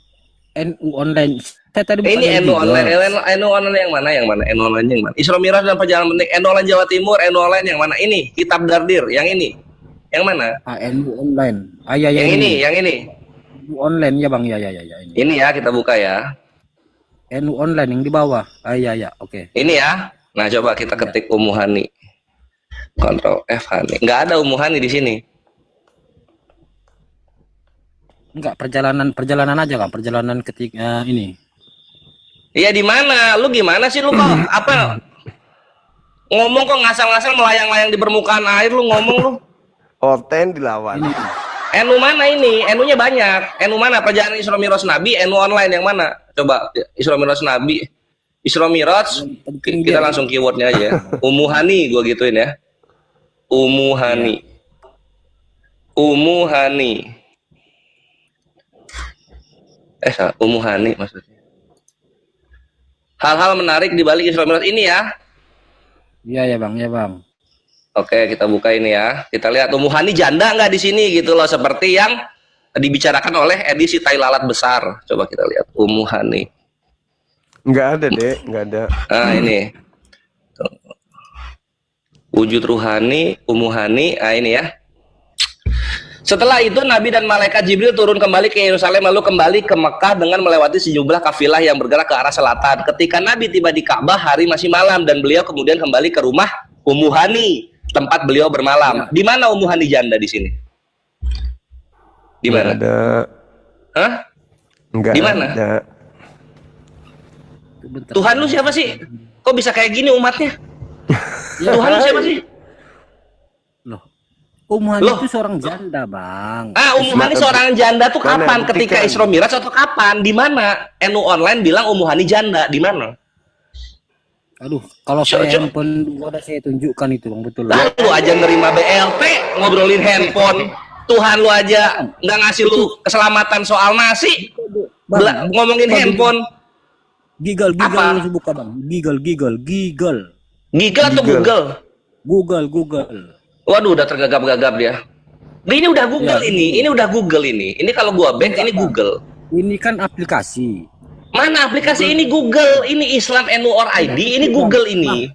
[SPEAKER 5] NU online. Saya tadi
[SPEAKER 7] Ini NU online, NU online yang mana? NU online yang mana? Isra Mi'raj dan perjalanan penting. NU online Jawa Timur, NU online yang mana? Ini, Kitab Dardir, yang ini. Yang mana?
[SPEAKER 5] NU online. Ya,
[SPEAKER 7] yang ini.
[SPEAKER 5] NU online ya, Bang. Ya ini.
[SPEAKER 7] Ini ya, kita buka ya.
[SPEAKER 5] NU online yang di bawah. Ya, oke.
[SPEAKER 7] Ini ya. Nah, coba kita ketik Ummu Hani. Ctrl F Hani. Nggak ada Ummu Hani di sini.
[SPEAKER 5] Enggak, perjalanan aja, Kang. Perjalanan ketika ini.
[SPEAKER 7] Iya, di mana? Lu gimana sih lu kok ngomong kok ngasal-ngasal melayang-layang di permukaan air, lu ngomong lu.
[SPEAKER 2] Oten dilawan.
[SPEAKER 7] NU mana ini? NU-nya banyak. NU mana? Perjalanan Isra Mi'raj Nabi, NU online yang mana? Coba Isra Mi'raj Nabi. Isra Mi'raj kita langsung keywordnya aja ya. Ummu Hani gua gituin ya. Ummu Hani. Ummu Hani. Ummu Hani maksudnya. Hal-hal menarik di balik Isra Mi'raj ini ya.
[SPEAKER 5] Iya, Bang.
[SPEAKER 7] Oke, kita buka ini ya. Kita lihat Ummu Hani janda nggak di sini gitu loh, seperti yang dibicarakan oleh edisi Tai Lalat besar. Coba kita lihat Ummu Hani.
[SPEAKER 2] Nggak ada, Dek, nggak ada.
[SPEAKER 7] Nah, ini. Wujud ruhani, umuhani, nah ini ya. Setelah itu Nabi dan malaikat Jibril turun kembali ke Yerusalem lalu kembali ke Mekah dengan melewati sejumlah kafilah yang bergerak ke arah selatan. Ketika Nabi tiba di Ka'bah, hari masih malam dan beliau kemudian kembali ke rumah Ummu Hani, tempat beliau bermalam. Di mana Ummu Hani janda di sini? Di mana?
[SPEAKER 2] Nggak ada.
[SPEAKER 7] Hah?
[SPEAKER 2] Nggak
[SPEAKER 7] Di mana?
[SPEAKER 2] ada.
[SPEAKER 7] Tuhan lu siapa sih? Kok bisa kayak gini umatnya? Tuhan lu siapa sih?
[SPEAKER 5] Loh, Hani
[SPEAKER 7] Loh.
[SPEAKER 5] itu seorang janda, Bang.
[SPEAKER 7] Ah, Ummu Hani seorang janda tuh
[SPEAKER 2] Mana?
[SPEAKER 7] kapan? Ketika
[SPEAKER 2] Buktikan.
[SPEAKER 7] Isra Miraj atau kapan? Di mana? NU Online bilang Ummu Hani janda. Di mana?
[SPEAKER 5] Aduh, kalau
[SPEAKER 7] Cok,
[SPEAKER 5] saya
[SPEAKER 7] cok.
[SPEAKER 5] handphone udah saya tunjukkan itu, Bang, betul.
[SPEAKER 7] Lah lu aja nerima BLT ngobrolin handphone. Tuhan lu aja nggak ngasih lu keselamatan soal nasi. Ngomongin handphone.
[SPEAKER 5] Giggle
[SPEAKER 7] Apa?
[SPEAKER 5] lu buka, Bang. Giggle.
[SPEAKER 7] Giggle atau
[SPEAKER 2] Google.
[SPEAKER 7] Google?
[SPEAKER 5] Google.
[SPEAKER 7] Waduh, udah tergagap-gagap dia. Ini udah Google
[SPEAKER 5] Ya.
[SPEAKER 7] ini udah Google ini. Ini kalau gua back ini Google.
[SPEAKER 5] Ini kan aplikasi.
[SPEAKER 7] Mana aplikasi ini Google? Ini Islam NU or ID, ini Google ini.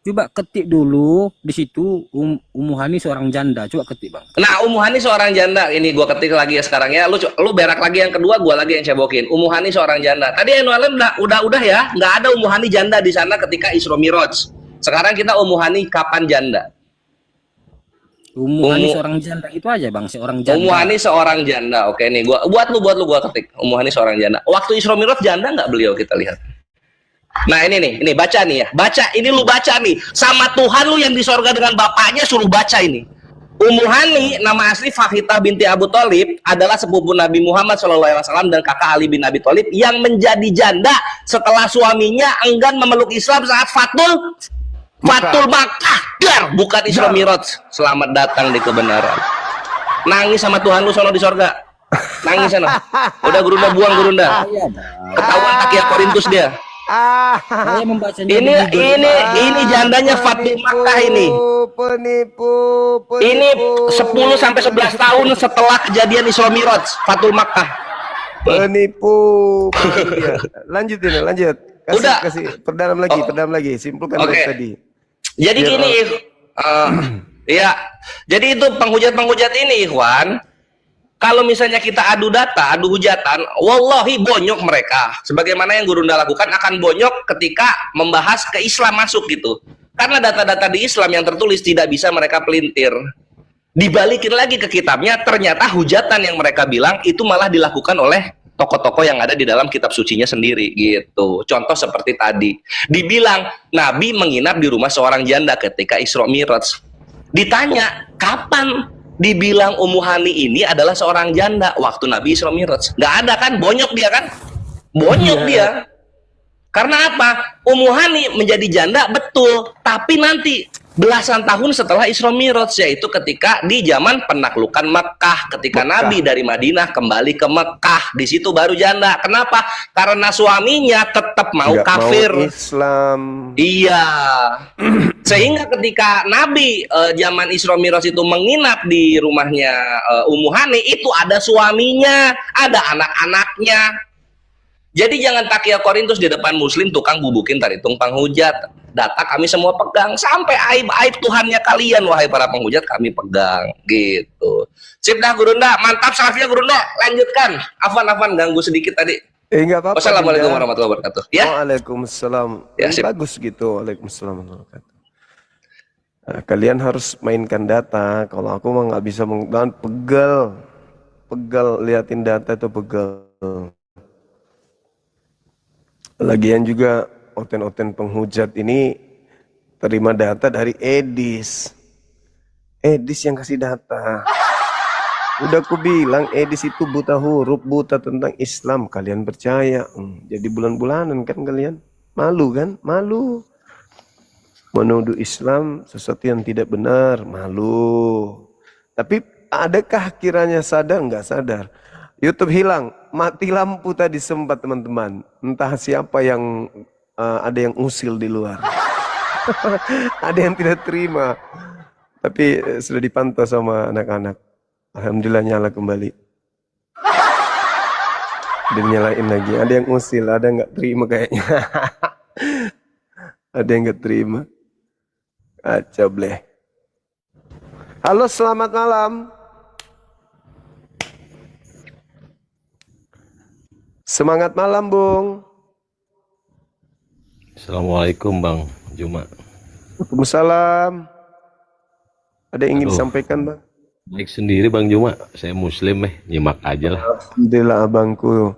[SPEAKER 5] Coba ketik dulu di situ Ummu Hani seorang janda. Coba ketik, Bang.
[SPEAKER 7] Nah, Ummu Hani seorang janda. Ini gua ketik lagi ya sekarang ya. Lu berak lagi yang kedua, gua lagi yang cebokin. Ummu Hani seorang janda. Tadi NU Alim udah ya, nggak ada Ummu Hani janda di sana ketika Isra Miraj. Sekarang kita Ummu Hani kapan janda?
[SPEAKER 5] Ummu Hani seorang janda itu aja, Bang, seorang janda.
[SPEAKER 7] Ummu Hani seorang janda. Oke nih, buat lu gua ketik. Ummu Hani seorang janda. Waktu Isra Miraj janda nggak beliau, kita lihat. Nah ini baca nih ya. Baca, ini lu baca nih. Sama Tuhan lu yang di sorga dengan bapaknya suruh baca ini. Ummu Hani, nama asli Fahitah binti Abu Thalib, adalah sepupu Nabi Muhammad SAW dan kakak Ali bin Abi Thalib yang menjadi janda setelah suaminya enggan memeluk Islam saat Fatul Makkah. Dar, bukan Isra Miraj. Selamat datang di kebenaran. Nangis sama Tuhan lu sono di sorga. Nangis sana. Udah Gurunda buang Gurunda. Ketahuan takia Korintus dia.
[SPEAKER 5] Saya membacanya
[SPEAKER 7] Ini jandanya Fatul Makkah ini.
[SPEAKER 2] Penipu.
[SPEAKER 7] Ini 10 sampai 11 tahun setelah kejadian Isra Miraj, Fatul Makkah.
[SPEAKER 2] Penipu. Iya. Lanjut. Kasih,
[SPEAKER 7] Udah.
[SPEAKER 2] kasih perdalam lagi, simpulkan
[SPEAKER 7] Oke.
[SPEAKER 2] dari tadi.
[SPEAKER 7] Jadi
[SPEAKER 2] Biar
[SPEAKER 7] gini, ya. Jadi itu penghujat ini, Ikhwan. Kalau misalnya kita adu data, adu hujatan, wallahi bonyok mereka. Sebagaimana yang Gurunda lakukan akan bonyok ketika membahas ke Islam masuk gitu. Karena data-data di Islam yang tertulis tidak bisa mereka pelintir. Dibalikin lagi ke kitabnya, ternyata hujatan yang mereka bilang itu malah dilakukan oleh tokoh-tokoh yang ada di dalam kitab sucinya sendiri gitu. Contoh seperti tadi, dibilang Nabi menginap di rumah seorang janda ketika Isra Miraj. Ditanya, kapan dibilang Ummu Hani ini adalah seorang janda waktu Nabi Isra Miraj? Nggak ada kan? Bonyok dia kan? Bonyok dia. Karena apa? Ummu Hani menjadi janda betul, tapi nanti belasan tahun setelah Isra Miraj, yaitu ketika di zaman penaklukan Mekah, ketika Nabi dari Madinah kembali ke Mekah, di situ baru janda. Kenapa? Karena suaminya tetap mau
[SPEAKER 2] Nggak
[SPEAKER 7] kafir.
[SPEAKER 2] mau Islam.
[SPEAKER 7] Iya. Sehingga ketika Nabi zaman Isra Miraj itu menginap di rumahnya Ummu Hani, itu ada suaminya, ada anak-anaknya. Jadi jangan takia Korintus di depan muslim tukang bubukin taritung penghujat. Data kami semua pegang, sampai aib-aib Tuhannya kalian wahai para penghujat kami pegang gitu. Sip dah Gurunda, mantap salafnya Gurunda. Lanjutkan. Afwan ganggu sedikit tadi.
[SPEAKER 2] Enggak apa-apa.
[SPEAKER 7] Wassalamualaikum
[SPEAKER 2] Dinda.
[SPEAKER 7] warahmatullahi wabarakatuh. Ya.
[SPEAKER 2] Waalaikumsalam.
[SPEAKER 7] Ya,
[SPEAKER 2] Ini
[SPEAKER 7] sip.
[SPEAKER 2] bagus gitu. Waalaikumsalam warahmatullahi wabarakatuh. Nah, kalian harus mainkan data. Kalau aku mah nggak bisa pegal liatin data itu pegal. Lagian juga oten-oten penghujat ini terima data dari Edis yang kasih data. Udah aku bilang Edis itu buta huruf, buta tentang Islam. Kalian percaya? Jadi bulan-bulanan kan kalian? Malu kan? Malu. Menuduh Islam sesuatu yang tidak benar, malu. Tapi adakah kiranya sadar? Nggak sadar. YouTube hilang, mati lampu tadi sempat teman-teman. Entah siapa yang ada yang usil di luar. Ada yang tidak terima. Tapi sudah dipantau sama anak-anak. Alhamdulillah nyala kembali. Dinyalain lagi. Ada yang usil, ada nggak terima kayaknya. Ada yang nggak terima. Kacau bleh. Halo, selamat malam. Semangat malam, Bung.
[SPEAKER 9] Assalamualaikum Bang Juma.
[SPEAKER 2] Waalaikumsalam. Ada yang ingin
[SPEAKER 9] Aduh.
[SPEAKER 2] disampaikan, Bang?
[SPEAKER 9] Baik sendiri Bang Juma, saya muslim nyimak aja lah.
[SPEAKER 2] Alhamdulillah, abangku.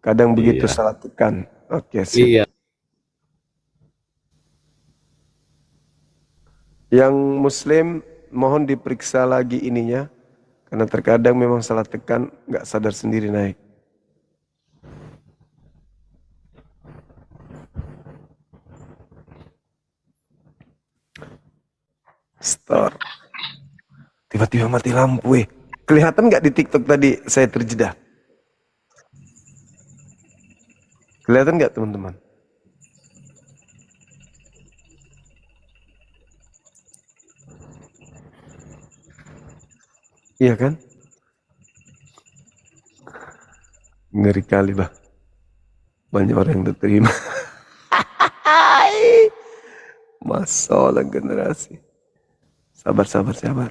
[SPEAKER 2] Kadang begitu
[SPEAKER 9] Iya.
[SPEAKER 2] salah tekan. Oke, sip.
[SPEAKER 9] Iya.
[SPEAKER 2] Yang muslim mohon diperiksa lagi ininya. Karena terkadang memang salah tekan, nggak sadar sendiri naik. Store. Tiba-tiba mati lampu, Kelihatan nggak di TikTok tadi saya terjeda? Kelihatan nggak, teman-teman? Iya kan? Ngeri kali, Bang. Banyak orang yang terima. Masalah generasi. Sabar, sabar, sabar.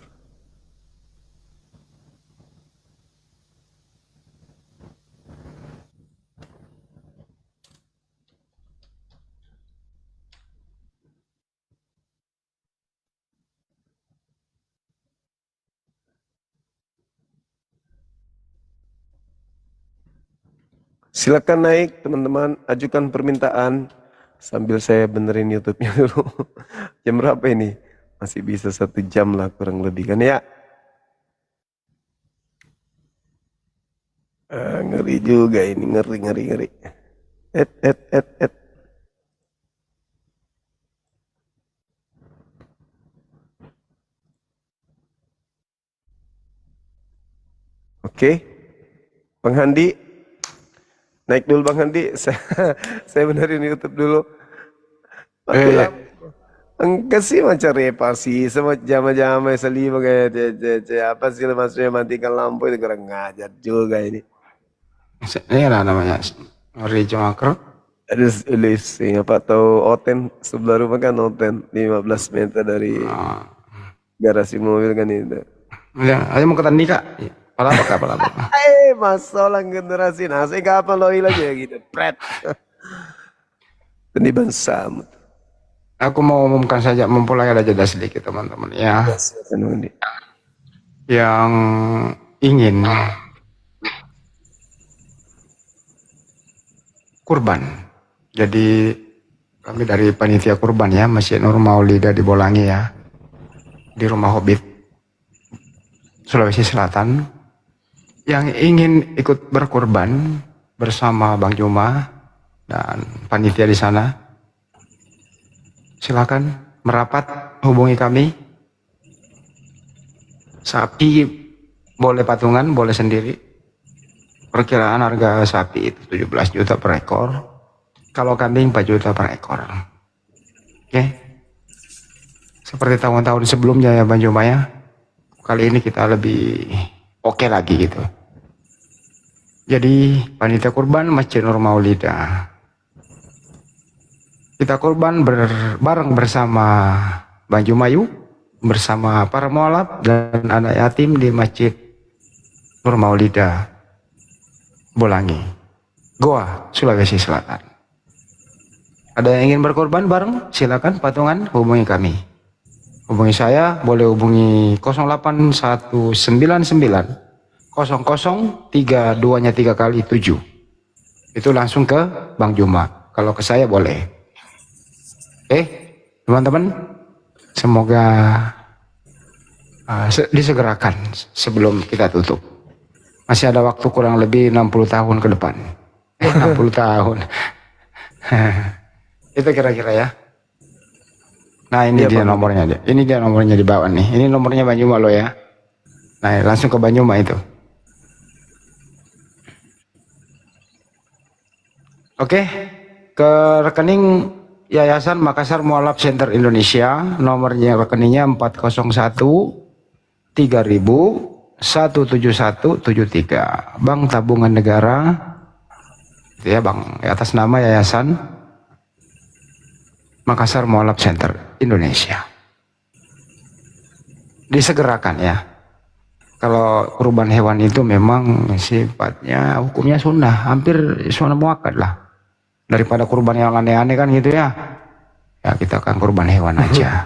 [SPEAKER 2] Silakan naik, teman-teman, ajukan permintaan sambil saya benerin YouTube-nya dulu. Jam berapa ini? Masih bisa 1 jam lah kurang lebih kan ya? Ngeri juga ini, ngeri. Et. Oke, Bang Handi, naik dulu Bang Handi. Saya benerin YouTube dulu. Enggak sih macam repasi sama jama-jama selima kayak apa sih maksudnya matikan lampu itu kurang ngajar juga ini.
[SPEAKER 4] Ini lah namanya Rejo Makro.
[SPEAKER 2] Ada listing apa tahu Oten sebelah rumah kan Oten 15 meter dari garasi mobil kan itu.
[SPEAKER 4] Ya, ayo mau ketemu Kak. Pala apa?
[SPEAKER 2] Masalah generasi nasi kapan lo hilang ya gitu. Pret. Ini bangsa.
[SPEAKER 4] Aku mau umumkan saja, mumpulai ada jeda sedikit teman-teman ya. Yang ingin kurban. Jadi kami dari panitia kurban ya, Masjid Nur Maulida di Bolangi ya. Di Rumah Hobbit Sulawesi Selatan. Yang ingin ikut berkurban bersama Bang Juma dan panitia di sana, silakan merapat hubungi kami. Sapi boleh patungan, boleh sendiri. Perkiraan harga sapi itu 17 juta per ekor. Kalau kambing 4 juta per ekor. Oke. Seperti tahun-tahun sebelumnya ya Bang Juma ya. Kali ini kita lebih oke lagi gitu. Jadi panitia kurban Masjid Nur Maulida. Kita kurban bareng bersama Bang Jumayu, bersama para mualaf dan anak yatim di Masjid Nur Maulida, Bolangi, Goa, Sulawesi Selatan. Ada yang ingin berkorban bareng? Silakan patungan hubungi kami. Hubungi saya, boleh hubungi 08199 0032-nya 3 kali 7. Itu langsung ke Bang Juma. Kalau ke saya boleh. Oke, teman-teman, semoga disegerakan sebelum kita tutup. Masih ada waktu kurang lebih 60 tahun ke depan. 60 tahun. Itu kira-kira ya. Nah ini dia nomornya. Ini dia nomornya di bawah nih. Ini nomornya Bang Juma lo ya. Nah langsung ke Bang Juma itu. Oke, ke rekening Yayasan Makassar Mualaf Center Indonesia, nomornya rekeningnya 401 3000 17173, Bank Tabungan Negara ya Bang, atas nama Yayasan Makassar Mualaf Center Indonesia. Disegerakan ya. Kalau kurban hewan itu memang sifatnya hukumnya sunnah, hampir sunnah muakkad lah. Daripada kurban yang aneh-aneh kan gitu ya. Ya kita akan kurban hewan aja.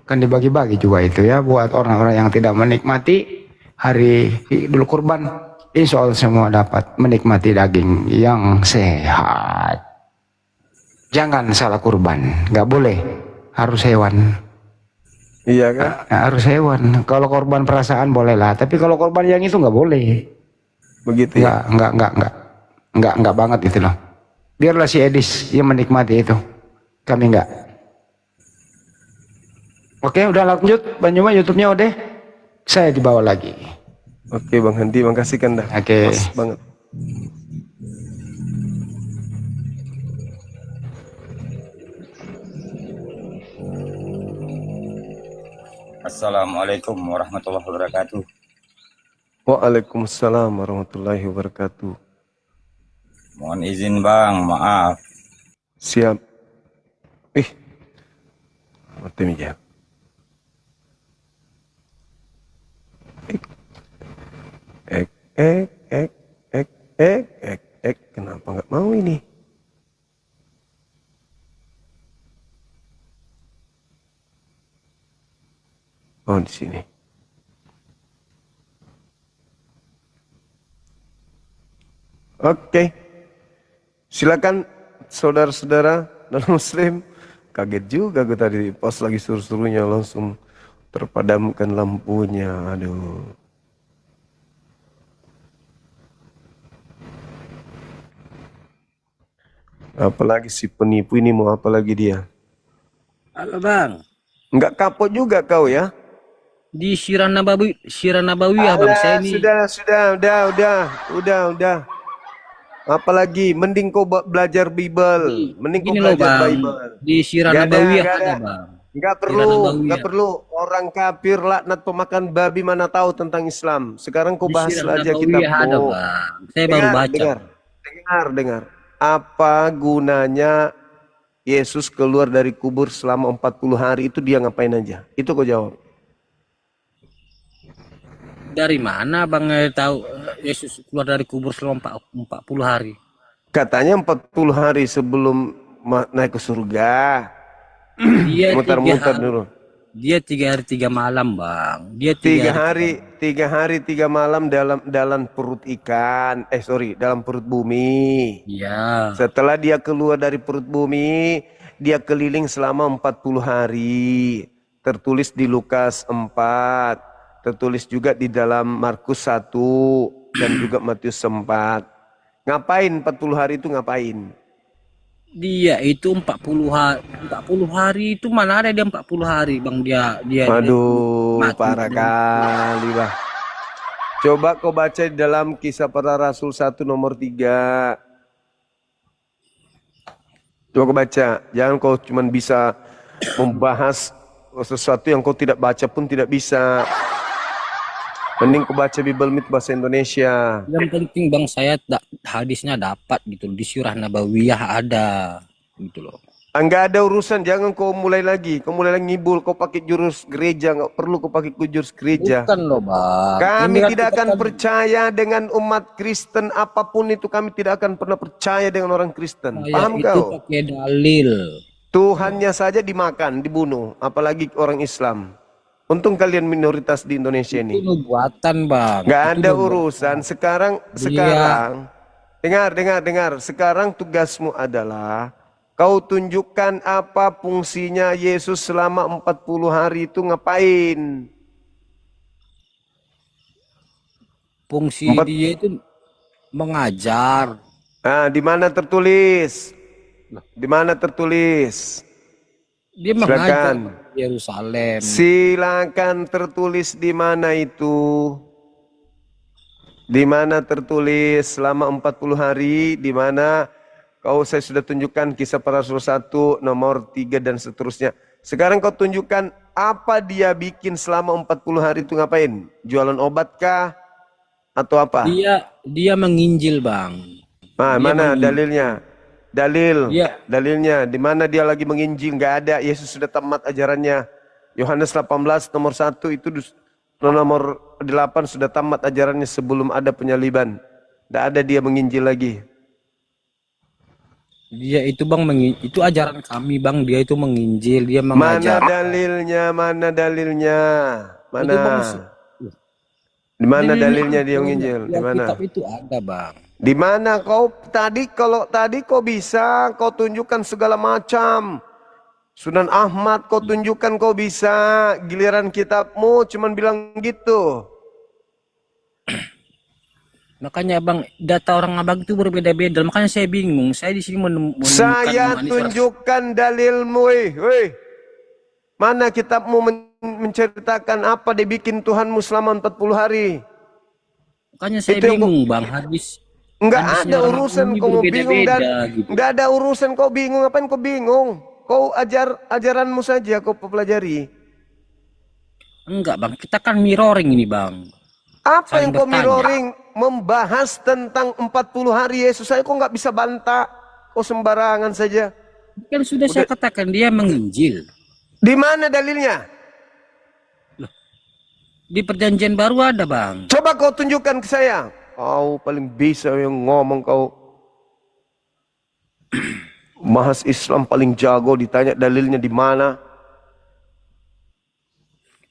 [SPEAKER 4] Kan dibagi-bagi juga itu ya buat orang-orang yang tidak menikmati hari Idul Kurban. Insya Allah semua dapat menikmati daging yang sehat. Jangan salah kurban, nggak boleh, harus hewan.
[SPEAKER 2] Iya kan?
[SPEAKER 4] Harus hewan. Kalau korban perasaan boleh lah, tapi kalau korban yang itu nggak boleh.
[SPEAKER 2] Begitu ya?
[SPEAKER 4] Nggak banget itu loh. Biarlah si Edis yang menikmati itu. Kami nggak. Oke, udah lanjut. Banyuma YouTube-nya udah. Saya dibawa lagi.
[SPEAKER 2] Oke Bang Handi, makasih kan dah.
[SPEAKER 4] Oke.
[SPEAKER 2] Pas banget.
[SPEAKER 10] Assalamualaikum warahmatullahi wabarakatuh.
[SPEAKER 2] Waalaikumsalam warahmatullahi wabarakatuh.
[SPEAKER 10] Mohon izin Bang, maaf.
[SPEAKER 2] Siap. Mati ya. Kenapa nggak mau ini? Oh, di sini. Oke. Silakan saudara-saudara dan muslim. Kaget juga gue tadi pas lagi suruh-suruhnya langsung terpadamkan lampunya. Aduh. Apalagi si penipu ini mau apa lagi dia?
[SPEAKER 5] Halo Bang,
[SPEAKER 2] Enggak kapok juga kau ya?
[SPEAKER 5] di Syiran Nabawi ya Bang, saya ini.
[SPEAKER 2] Sudah. Apalagi mending kau belajar Bible, mending kau
[SPEAKER 5] Gini loh
[SPEAKER 2] belajar
[SPEAKER 5] Bang,
[SPEAKER 2] Bible.
[SPEAKER 5] di Syiran Nabawi ada Bang.
[SPEAKER 2] Enggak perlu. Orang kafir laknat pemakan babi mana tahu tentang Islam. Sekarang kau
[SPEAKER 5] Di
[SPEAKER 2] bahas
[SPEAKER 5] Syiran
[SPEAKER 2] aja
[SPEAKER 5] Nabawi
[SPEAKER 2] kitab
[SPEAKER 5] ada Bang, saya baru baca.
[SPEAKER 2] Dengar. Apa gunanya Yesus keluar dari kubur selama 40 hari itu dia ngapain aja? Itu kau jawab.
[SPEAKER 5] Dari mana Bang tahu Yesus keluar dari kubur selama 40 hari?
[SPEAKER 2] Katanya 40 hari sebelum naik ke surga.
[SPEAKER 5] Dia
[SPEAKER 2] Mutar-mutar dulu.
[SPEAKER 5] Dia 3 hari 3 malam Bang. Dia
[SPEAKER 2] 3 hari 3 malam dalam perut ikan. Dalam perut bumi.
[SPEAKER 5] Iya.
[SPEAKER 2] Setelah dia keluar dari perut bumi, dia keliling selama 40 hari. Tertulis di Lukas 4. Tertulis juga di dalam Markus 1 dan juga Matius 4. Ngapain 40 hari itu ngapain?
[SPEAKER 5] Dia itu 40 hari itu mana ada dia 40 hari Bang dia
[SPEAKER 2] Aduh,
[SPEAKER 5] mati.
[SPEAKER 2] parah kali bah. Coba kau baca di dalam Kisah Para Rasul 1 nomor 3. Coba kau baca, jangan kau cuma bisa membahas sesuatu yang kau tidak baca pun tidak bisa. Mending kau baca Bible Meet bahasa Indonesia.
[SPEAKER 5] Yang penting Bang saya hadisnya dapat gitu di Syiran Nabawiyah ada gitu loh.
[SPEAKER 2] Enggak ada urusan, jangan kau mulai lagi. Kau mulai lagi ngibul, kau pakai jurus gereja, enggak perlu kau pakai jurus gereja.
[SPEAKER 5] Bukan loh Bang.
[SPEAKER 2] Kami
[SPEAKER 5] Ini kan
[SPEAKER 2] tidak akan
[SPEAKER 5] kan
[SPEAKER 2] percaya dengan umat Kristen apapun itu, kami tidak akan pernah percaya dengan orang Kristen. Paham
[SPEAKER 5] itu
[SPEAKER 2] kau?
[SPEAKER 5] pakai dalil.
[SPEAKER 2] Tuhannya saja dimakan, dibunuh, apalagi orang Islam. Untung kalian minoritas di Indonesia ini.
[SPEAKER 5] Itu buatan Bang.
[SPEAKER 2] Nggak
[SPEAKER 5] Itu
[SPEAKER 2] ada
[SPEAKER 5] nubuatan.
[SPEAKER 2] urusan. Sekarang dengar. Sekarang tugasmu adalah kau tunjukkan apa fungsinya Yesus selama 40 hari itu ngapain.
[SPEAKER 5] Fungsi dia itu mengajar.
[SPEAKER 2] Nah, di mana tertulis? Di mana tertulis?
[SPEAKER 5] Dia mengajar
[SPEAKER 2] Silakan.
[SPEAKER 5] Yerusalem.
[SPEAKER 2] Silakan tertulis di mana itu? Di mana tertulis selama 40 hari? Di mana? Saya sudah tunjukkan Kisah Para Rasul 1 nomor 3 dan seterusnya. Sekarang kau tunjukkan apa dia bikin selama 40 hari itu ngapain? Jualan obat kah? Atau apa?
[SPEAKER 5] Dia menginjil Bang.
[SPEAKER 2] Mana dalilnya?
[SPEAKER 5] Iya.
[SPEAKER 2] Dalilnya di mana dia lagi menginjil? Nggak ada. Yesus sudah tamat ajarannya. Yohanes 18 nomor 1 itu nomor 8 sudah tamat ajarannya sebelum ada penyaliban. Nggak ada dia menginjil lagi.
[SPEAKER 5] Dia itu bang, itu ajaran kami bang. Dia itu menginjil, dia
[SPEAKER 2] Mana
[SPEAKER 5] mengajar.
[SPEAKER 2] dalilnya? Mana dalilnya? Mana?
[SPEAKER 5] Itu, Bang,
[SPEAKER 2] Di mana
[SPEAKER 5] Ini
[SPEAKER 2] dalilnya
[SPEAKER 5] ada,
[SPEAKER 2] dia menginjil? Di mana?
[SPEAKER 5] Alkitab itu ada bang.
[SPEAKER 2] Di mana kau tadi, kalau tadi kau bisa kau tunjukkan segala macam. Sunan Ahmad kau tunjukkan kau bisa, giliran kitabmu cuman bilang gitu.
[SPEAKER 5] Makanya bang, data orang abang itu berbeda-beda. Makanya saya bingung. Saya di sini menemukan
[SPEAKER 2] Saya
[SPEAKER 5] menemani
[SPEAKER 2] tunjukkan dalilmu, weh. Mana kitabmu menceritakan apa dibikin Tuhanmu selama 40 hari?
[SPEAKER 5] Makanya saya
[SPEAKER 2] Itu yang
[SPEAKER 5] bingung bang. Hadisnya
[SPEAKER 2] Enggak ada
[SPEAKER 5] orang
[SPEAKER 2] urusan
[SPEAKER 5] ini
[SPEAKER 2] kau mau bingung dan
[SPEAKER 5] berbeda-beda, gitu.
[SPEAKER 2] enggak ada urusan kau bingung. Ngapain kau bingung? Kau ajaranmu saja kau pelajari.
[SPEAKER 5] Enggak bang, kita kan mirroring ini bang.
[SPEAKER 2] Apa
[SPEAKER 5] Saling
[SPEAKER 2] yang kau
[SPEAKER 5] bertanya.
[SPEAKER 2] mirroring? Membahas tentang 40 hari Yesus. Saya kok nggak bisa bantah. Kau sembarangan saja.
[SPEAKER 5] Kan sudah saya katakan dia menginjil.
[SPEAKER 2] Di mana dalilnya?
[SPEAKER 5] Di perjanjian baru ada bang.
[SPEAKER 2] Coba kau tunjukkan ke saya. Kau paling bisa yang ngomong kau. Bahas Islam paling jago, ditanya dalilnya di mana?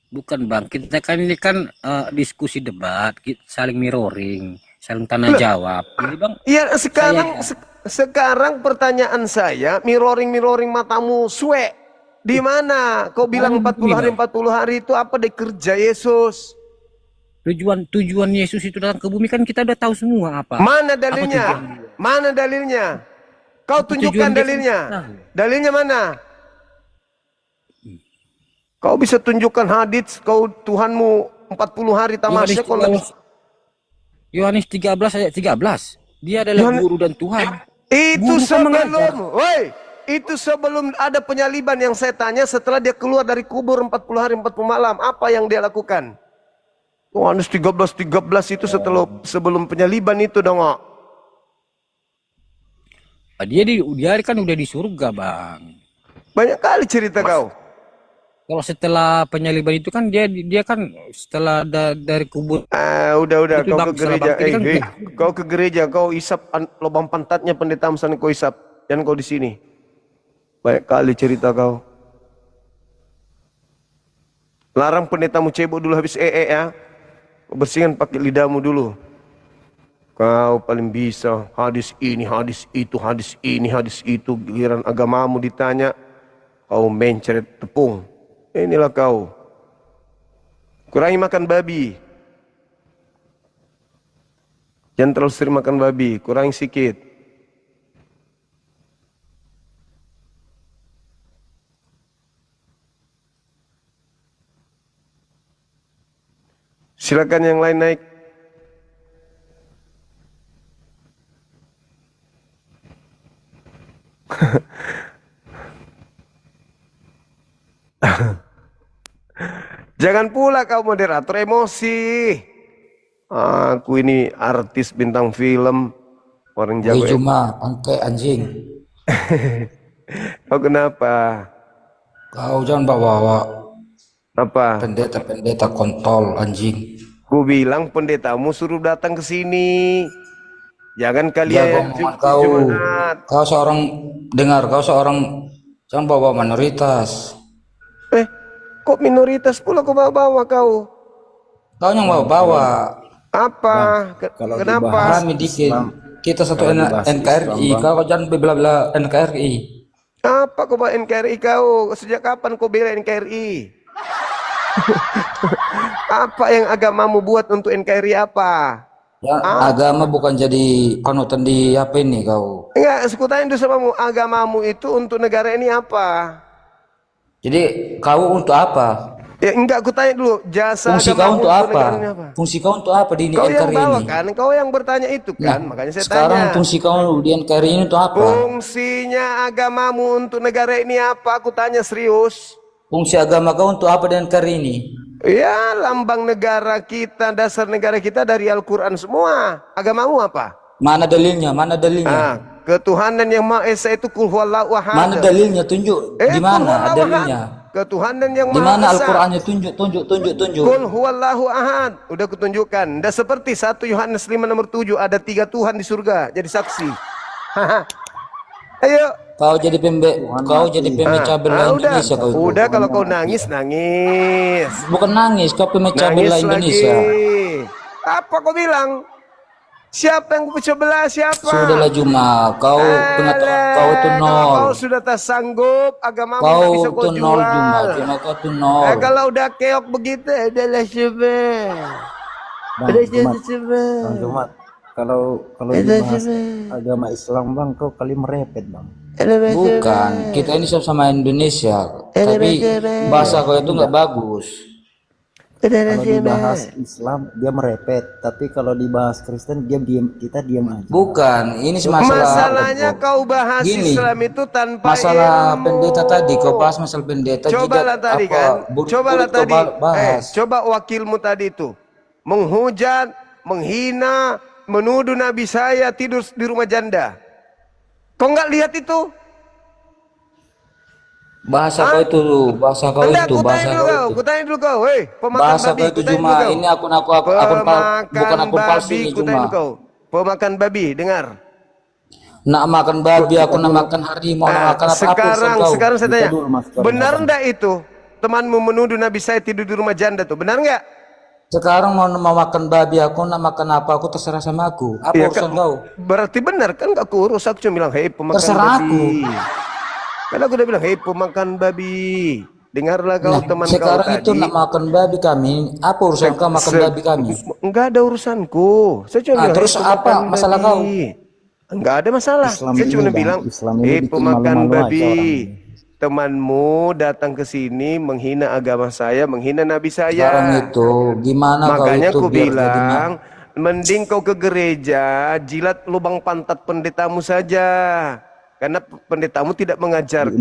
[SPEAKER 5] Bukan bang, kita kan ini kan diskusi debat, saling mirroring, saling tanya jawab. Jadi bang,
[SPEAKER 2] Iya sekarang pertanyaan saya, mirroring matamu suwe. Di mana? Kau bilang 40 hari itu apa deh kerja Yesus?
[SPEAKER 5] tujuan Yesus itu datang ke bumi kan kita udah tahu semua apa.
[SPEAKER 2] Mana
[SPEAKER 5] Apa
[SPEAKER 2] dalilnya?
[SPEAKER 5] tujuannya?
[SPEAKER 2] Mana dalilnya? Kau
[SPEAKER 5] Apa
[SPEAKER 2] tunjukkan
[SPEAKER 5] tujuan dia
[SPEAKER 2] dalilnya.
[SPEAKER 5] tahu?
[SPEAKER 2] Dalilnya mana? Kau bisa tunjukkan hadits kau Tuhanmu 40 hari tamasya kau nggak bisa.
[SPEAKER 5] Yohanes 13 ayat 13. Dia adalah guru dan Tuhan.
[SPEAKER 2] Itu
[SPEAKER 5] Guru kan mengajar.
[SPEAKER 2] itu sebelum ada penyaliban yang saya tanya setelah dia keluar dari kubur 40 hari 40 malam, apa yang dia lakukan? Yohanes 13 itu sebelum penyaliban itu dong.
[SPEAKER 5] Dia kan udah di surga, Bang.
[SPEAKER 2] Banyak kali cerita kau.
[SPEAKER 5] Kalau setelah penyaliban itu kan dia kan setelah dari kubur.
[SPEAKER 2] Udah
[SPEAKER 5] Itu
[SPEAKER 2] kau
[SPEAKER 5] Bang,
[SPEAKER 2] ke gereja.
[SPEAKER 5] setelah bangkit kan
[SPEAKER 2] Kau ke gereja, kau isap lubang pantatnya pendeta Amsan, kau isap. Jangan kau di sini. Banyak kali cerita kau. Larang pendetamu cebok dulu habis ya. Kau bersihkan pakai lidahmu dulu. Kau paling bisa hadis ini, hadis itu, hadis ini, hadis itu. Giliran agamamu ditanya, kau mencret tepung. Inilah kau. Kurangi makan babi. Jangan terlalu sering makan babi, kurangi sikit. Silakan yang lain naik. Jangan pula kau moderator emosi. Aku ini artis bintang film, orang jago.
[SPEAKER 1] Cuma angke anjing.
[SPEAKER 2] Kau kenapa?
[SPEAKER 1] Kau jangan bawa
[SPEAKER 2] Apa?
[SPEAKER 1] pendeta kontol anjing.
[SPEAKER 2] Ku bilang pendetamu suruh datang ke sini. Jangan
[SPEAKER 1] Dia
[SPEAKER 2] kalian
[SPEAKER 1] ngomongan kau. Kau seorang dengar, kau seorang jangan bawa minoritas.
[SPEAKER 2] Kok minoritas pula kau bawa kau?
[SPEAKER 1] Kau yang bawa.
[SPEAKER 2] Apa?
[SPEAKER 10] kalau
[SPEAKER 2] Kenapa?
[SPEAKER 1] Kami dikit. Kita satu
[SPEAKER 10] kalau dibahas
[SPEAKER 1] NKRI.
[SPEAKER 10] Islam, Bang.
[SPEAKER 1] Kau jangan bela-bela NKRI.
[SPEAKER 2] Apa kau bawa NKRI kau? Sejak kapan kau bela NKRI? Apa yang agamamu buat untuk NKRI apa?
[SPEAKER 1] Ya, agama bukan jadi panutan di apa ini kau.
[SPEAKER 2] Enggak, aku tanya dulu samamu, agamamu itu untuk negara ini apa?
[SPEAKER 1] Jadi kau untuk apa?
[SPEAKER 2] Ya enggak, aku tanya dulu, jasa
[SPEAKER 1] Fungsi kau
[SPEAKER 2] agamamu
[SPEAKER 1] untuk apa?
[SPEAKER 2] negara ini apa?
[SPEAKER 1] Fungsi kau untuk apa di
[SPEAKER 2] Kau yang
[SPEAKER 1] NKRI
[SPEAKER 2] bawa
[SPEAKER 1] ini?
[SPEAKER 2] kan, kau yang bertanya itu kan, makanya saya
[SPEAKER 1] Sekarang
[SPEAKER 2] tanya.
[SPEAKER 1] fungsi kau di NKRI ini untuk apa?
[SPEAKER 2] Fungsinya agamamu untuk negara ini apa? Aku tanya serius.
[SPEAKER 1] Fungsi agama kau untuk apa di NKRI ini?
[SPEAKER 2] Ya, lambang negara kita, dasar negara kita dari Al-Quran semua. Agamamu apa?
[SPEAKER 1] Mana dalilnya? Mana dalilnya?
[SPEAKER 2] Ah, ketuhanan yang Maha Esa itu kul huwallahu ahad.
[SPEAKER 1] Mana dalilnya? Tunjuk. Di
[SPEAKER 2] Kul
[SPEAKER 1] mana
[SPEAKER 2] huwallahu
[SPEAKER 1] dalilnya?
[SPEAKER 2] ahad. Ketuhanan yang
[SPEAKER 1] Di
[SPEAKER 2] Maha
[SPEAKER 1] mana
[SPEAKER 2] Esa.
[SPEAKER 1] Al-Qur'annya? Tunjuk.
[SPEAKER 2] Kul huwallahu ahad. Udah kutunjukkan. Dah seperti 1 Yohanes 5 nomor 7 ada 3 Tuhan di surga. Jadi saksi. Haha. Ayo.
[SPEAKER 1] Kau jadi pemecah belah
[SPEAKER 2] udah.
[SPEAKER 1] Indonesia kau itu.
[SPEAKER 2] Udah kalau kau nangis, nangis.
[SPEAKER 1] Bukan nangis, kau pemecah belah
[SPEAKER 2] Nangis
[SPEAKER 1] Indonesia.
[SPEAKER 2] lagi. Apa kau bilang? Siapa yang pecah belah? Siapa?
[SPEAKER 1] Sudahlah Juma, kau pengetahuan kau itu
[SPEAKER 2] Kalau
[SPEAKER 1] nol.
[SPEAKER 2] kau sudah tak sanggup, agamamu
[SPEAKER 1] Kau
[SPEAKER 2] tak bisa kau
[SPEAKER 1] itu nol
[SPEAKER 2] jual.
[SPEAKER 1] Juma kau itu nol.
[SPEAKER 2] Kalau udah keok begitu, adalah coba. Udah coba.
[SPEAKER 10] Bang Jumat, kalau dibahas agama Islam bang, kau kali merepet bang.
[SPEAKER 1] Bukan, kita ini sama Indonesia, tapi bahasa kau itu nggak bagus.
[SPEAKER 10] Kalau dibahas Islam dia merepet, tapi kalau dibahas Kristen dia diam, kita diam aja.
[SPEAKER 1] Bukan, ini masalah.
[SPEAKER 2] Masalahnya kau bahas
[SPEAKER 1] Gini,
[SPEAKER 2] Islam itu tanpa
[SPEAKER 1] masalah
[SPEAKER 2] ilmu.
[SPEAKER 1] pendeta tadi, kau bahas masalah pendeta.
[SPEAKER 2] Cobalah
[SPEAKER 1] jika
[SPEAKER 2] tadi
[SPEAKER 1] apa,
[SPEAKER 2] kan,
[SPEAKER 1] buruk-buruk
[SPEAKER 2] cobalah
[SPEAKER 1] kau
[SPEAKER 2] tadi.
[SPEAKER 1] bahas.
[SPEAKER 2] Coba wakilmu tadi itu menghujat, menghina, menuduh Nabi saya tidur di rumah janda. Kau nggak lihat itu?
[SPEAKER 1] Bahasa kau itu, bahasa kau
[SPEAKER 2] Anda,
[SPEAKER 1] itu, bahasa kau itu.
[SPEAKER 2] kutanya dulu kau, hei, pemakan
[SPEAKER 1] Bahasa
[SPEAKER 2] babi,
[SPEAKER 1] kau itu
[SPEAKER 2] kutanya
[SPEAKER 1] cuma
[SPEAKER 2] dulu kau.
[SPEAKER 1] ini bukan akun palsu ini
[SPEAKER 2] kutanya
[SPEAKER 1] cuma.
[SPEAKER 2] dulu kau. Pemakan babi, dengar.
[SPEAKER 1] Nak makan babi, aku nak makan harimau, nak makan apa-apa.
[SPEAKER 2] Sekarang saya tanya,
[SPEAKER 10] dulu, Mas, kalau
[SPEAKER 2] benar enggak itu temanmu menuduh Nabi saya tidur di rumah janda tuh, benar enggak?
[SPEAKER 1] Sekarang mau makan babi, aku nak makan apa, aku terserah sama aku. Apa
[SPEAKER 2] Iya,
[SPEAKER 1] urusan
[SPEAKER 2] kan,
[SPEAKER 1] kau?
[SPEAKER 2] berarti benar kan, gak kurus. Aku cuma bilang, hei pemakan
[SPEAKER 1] Terserah
[SPEAKER 2] babi. Kan aku udah bilang, hei pemakan babi, dengarlah kau
[SPEAKER 1] Nah,
[SPEAKER 2] teman kau
[SPEAKER 1] sekarang
[SPEAKER 2] tadi.
[SPEAKER 1] itu nak makan babi kami, apa urusan kau makan babi kami?
[SPEAKER 2] Enggak ada urusanku. Saya cuma bilang,
[SPEAKER 1] terus
[SPEAKER 2] "Hei,
[SPEAKER 1] apa
[SPEAKER 2] pemakan
[SPEAKER 1] masalah
[SPEAKER 2] babi."
[SPEAKER 1] kau?
[SPEAKER 2] Enggak ada masalah.
[SPEAKER 10] Islam
[SPEAKER 2] Saya
[SPEAKER 10] ini,
[SPEAKER 2] cuma
[SPEAKER 10] Bang,
[SPEAKER 2] bilang,
[SPEAKER 10] Islam ini
[SPEAKER 2] hei
[SPEAKER 10] bikin
[SPEAKER 2] pemakan
[SPEAKER 10] malu-malu aja
[SPEAKER 2] babi.
[SPEAKER 10] orang.
[SPEAKER 2] Temanmu datang ke sini menghina agama saya, menghina Nabi saya.
[SPEAKER 1] Sekarang itu gimana
[SPEAKER 2] Makanya
[SPEAKER 1] kau itu
[SPEAKER 2] aku
[SPEAKER 1] biar jadi
[SPEAKER 2] bilang, mending kau ke gereja, jilat lubang pantat pendetamu saja. Karena pendetamu tidak mengajarkan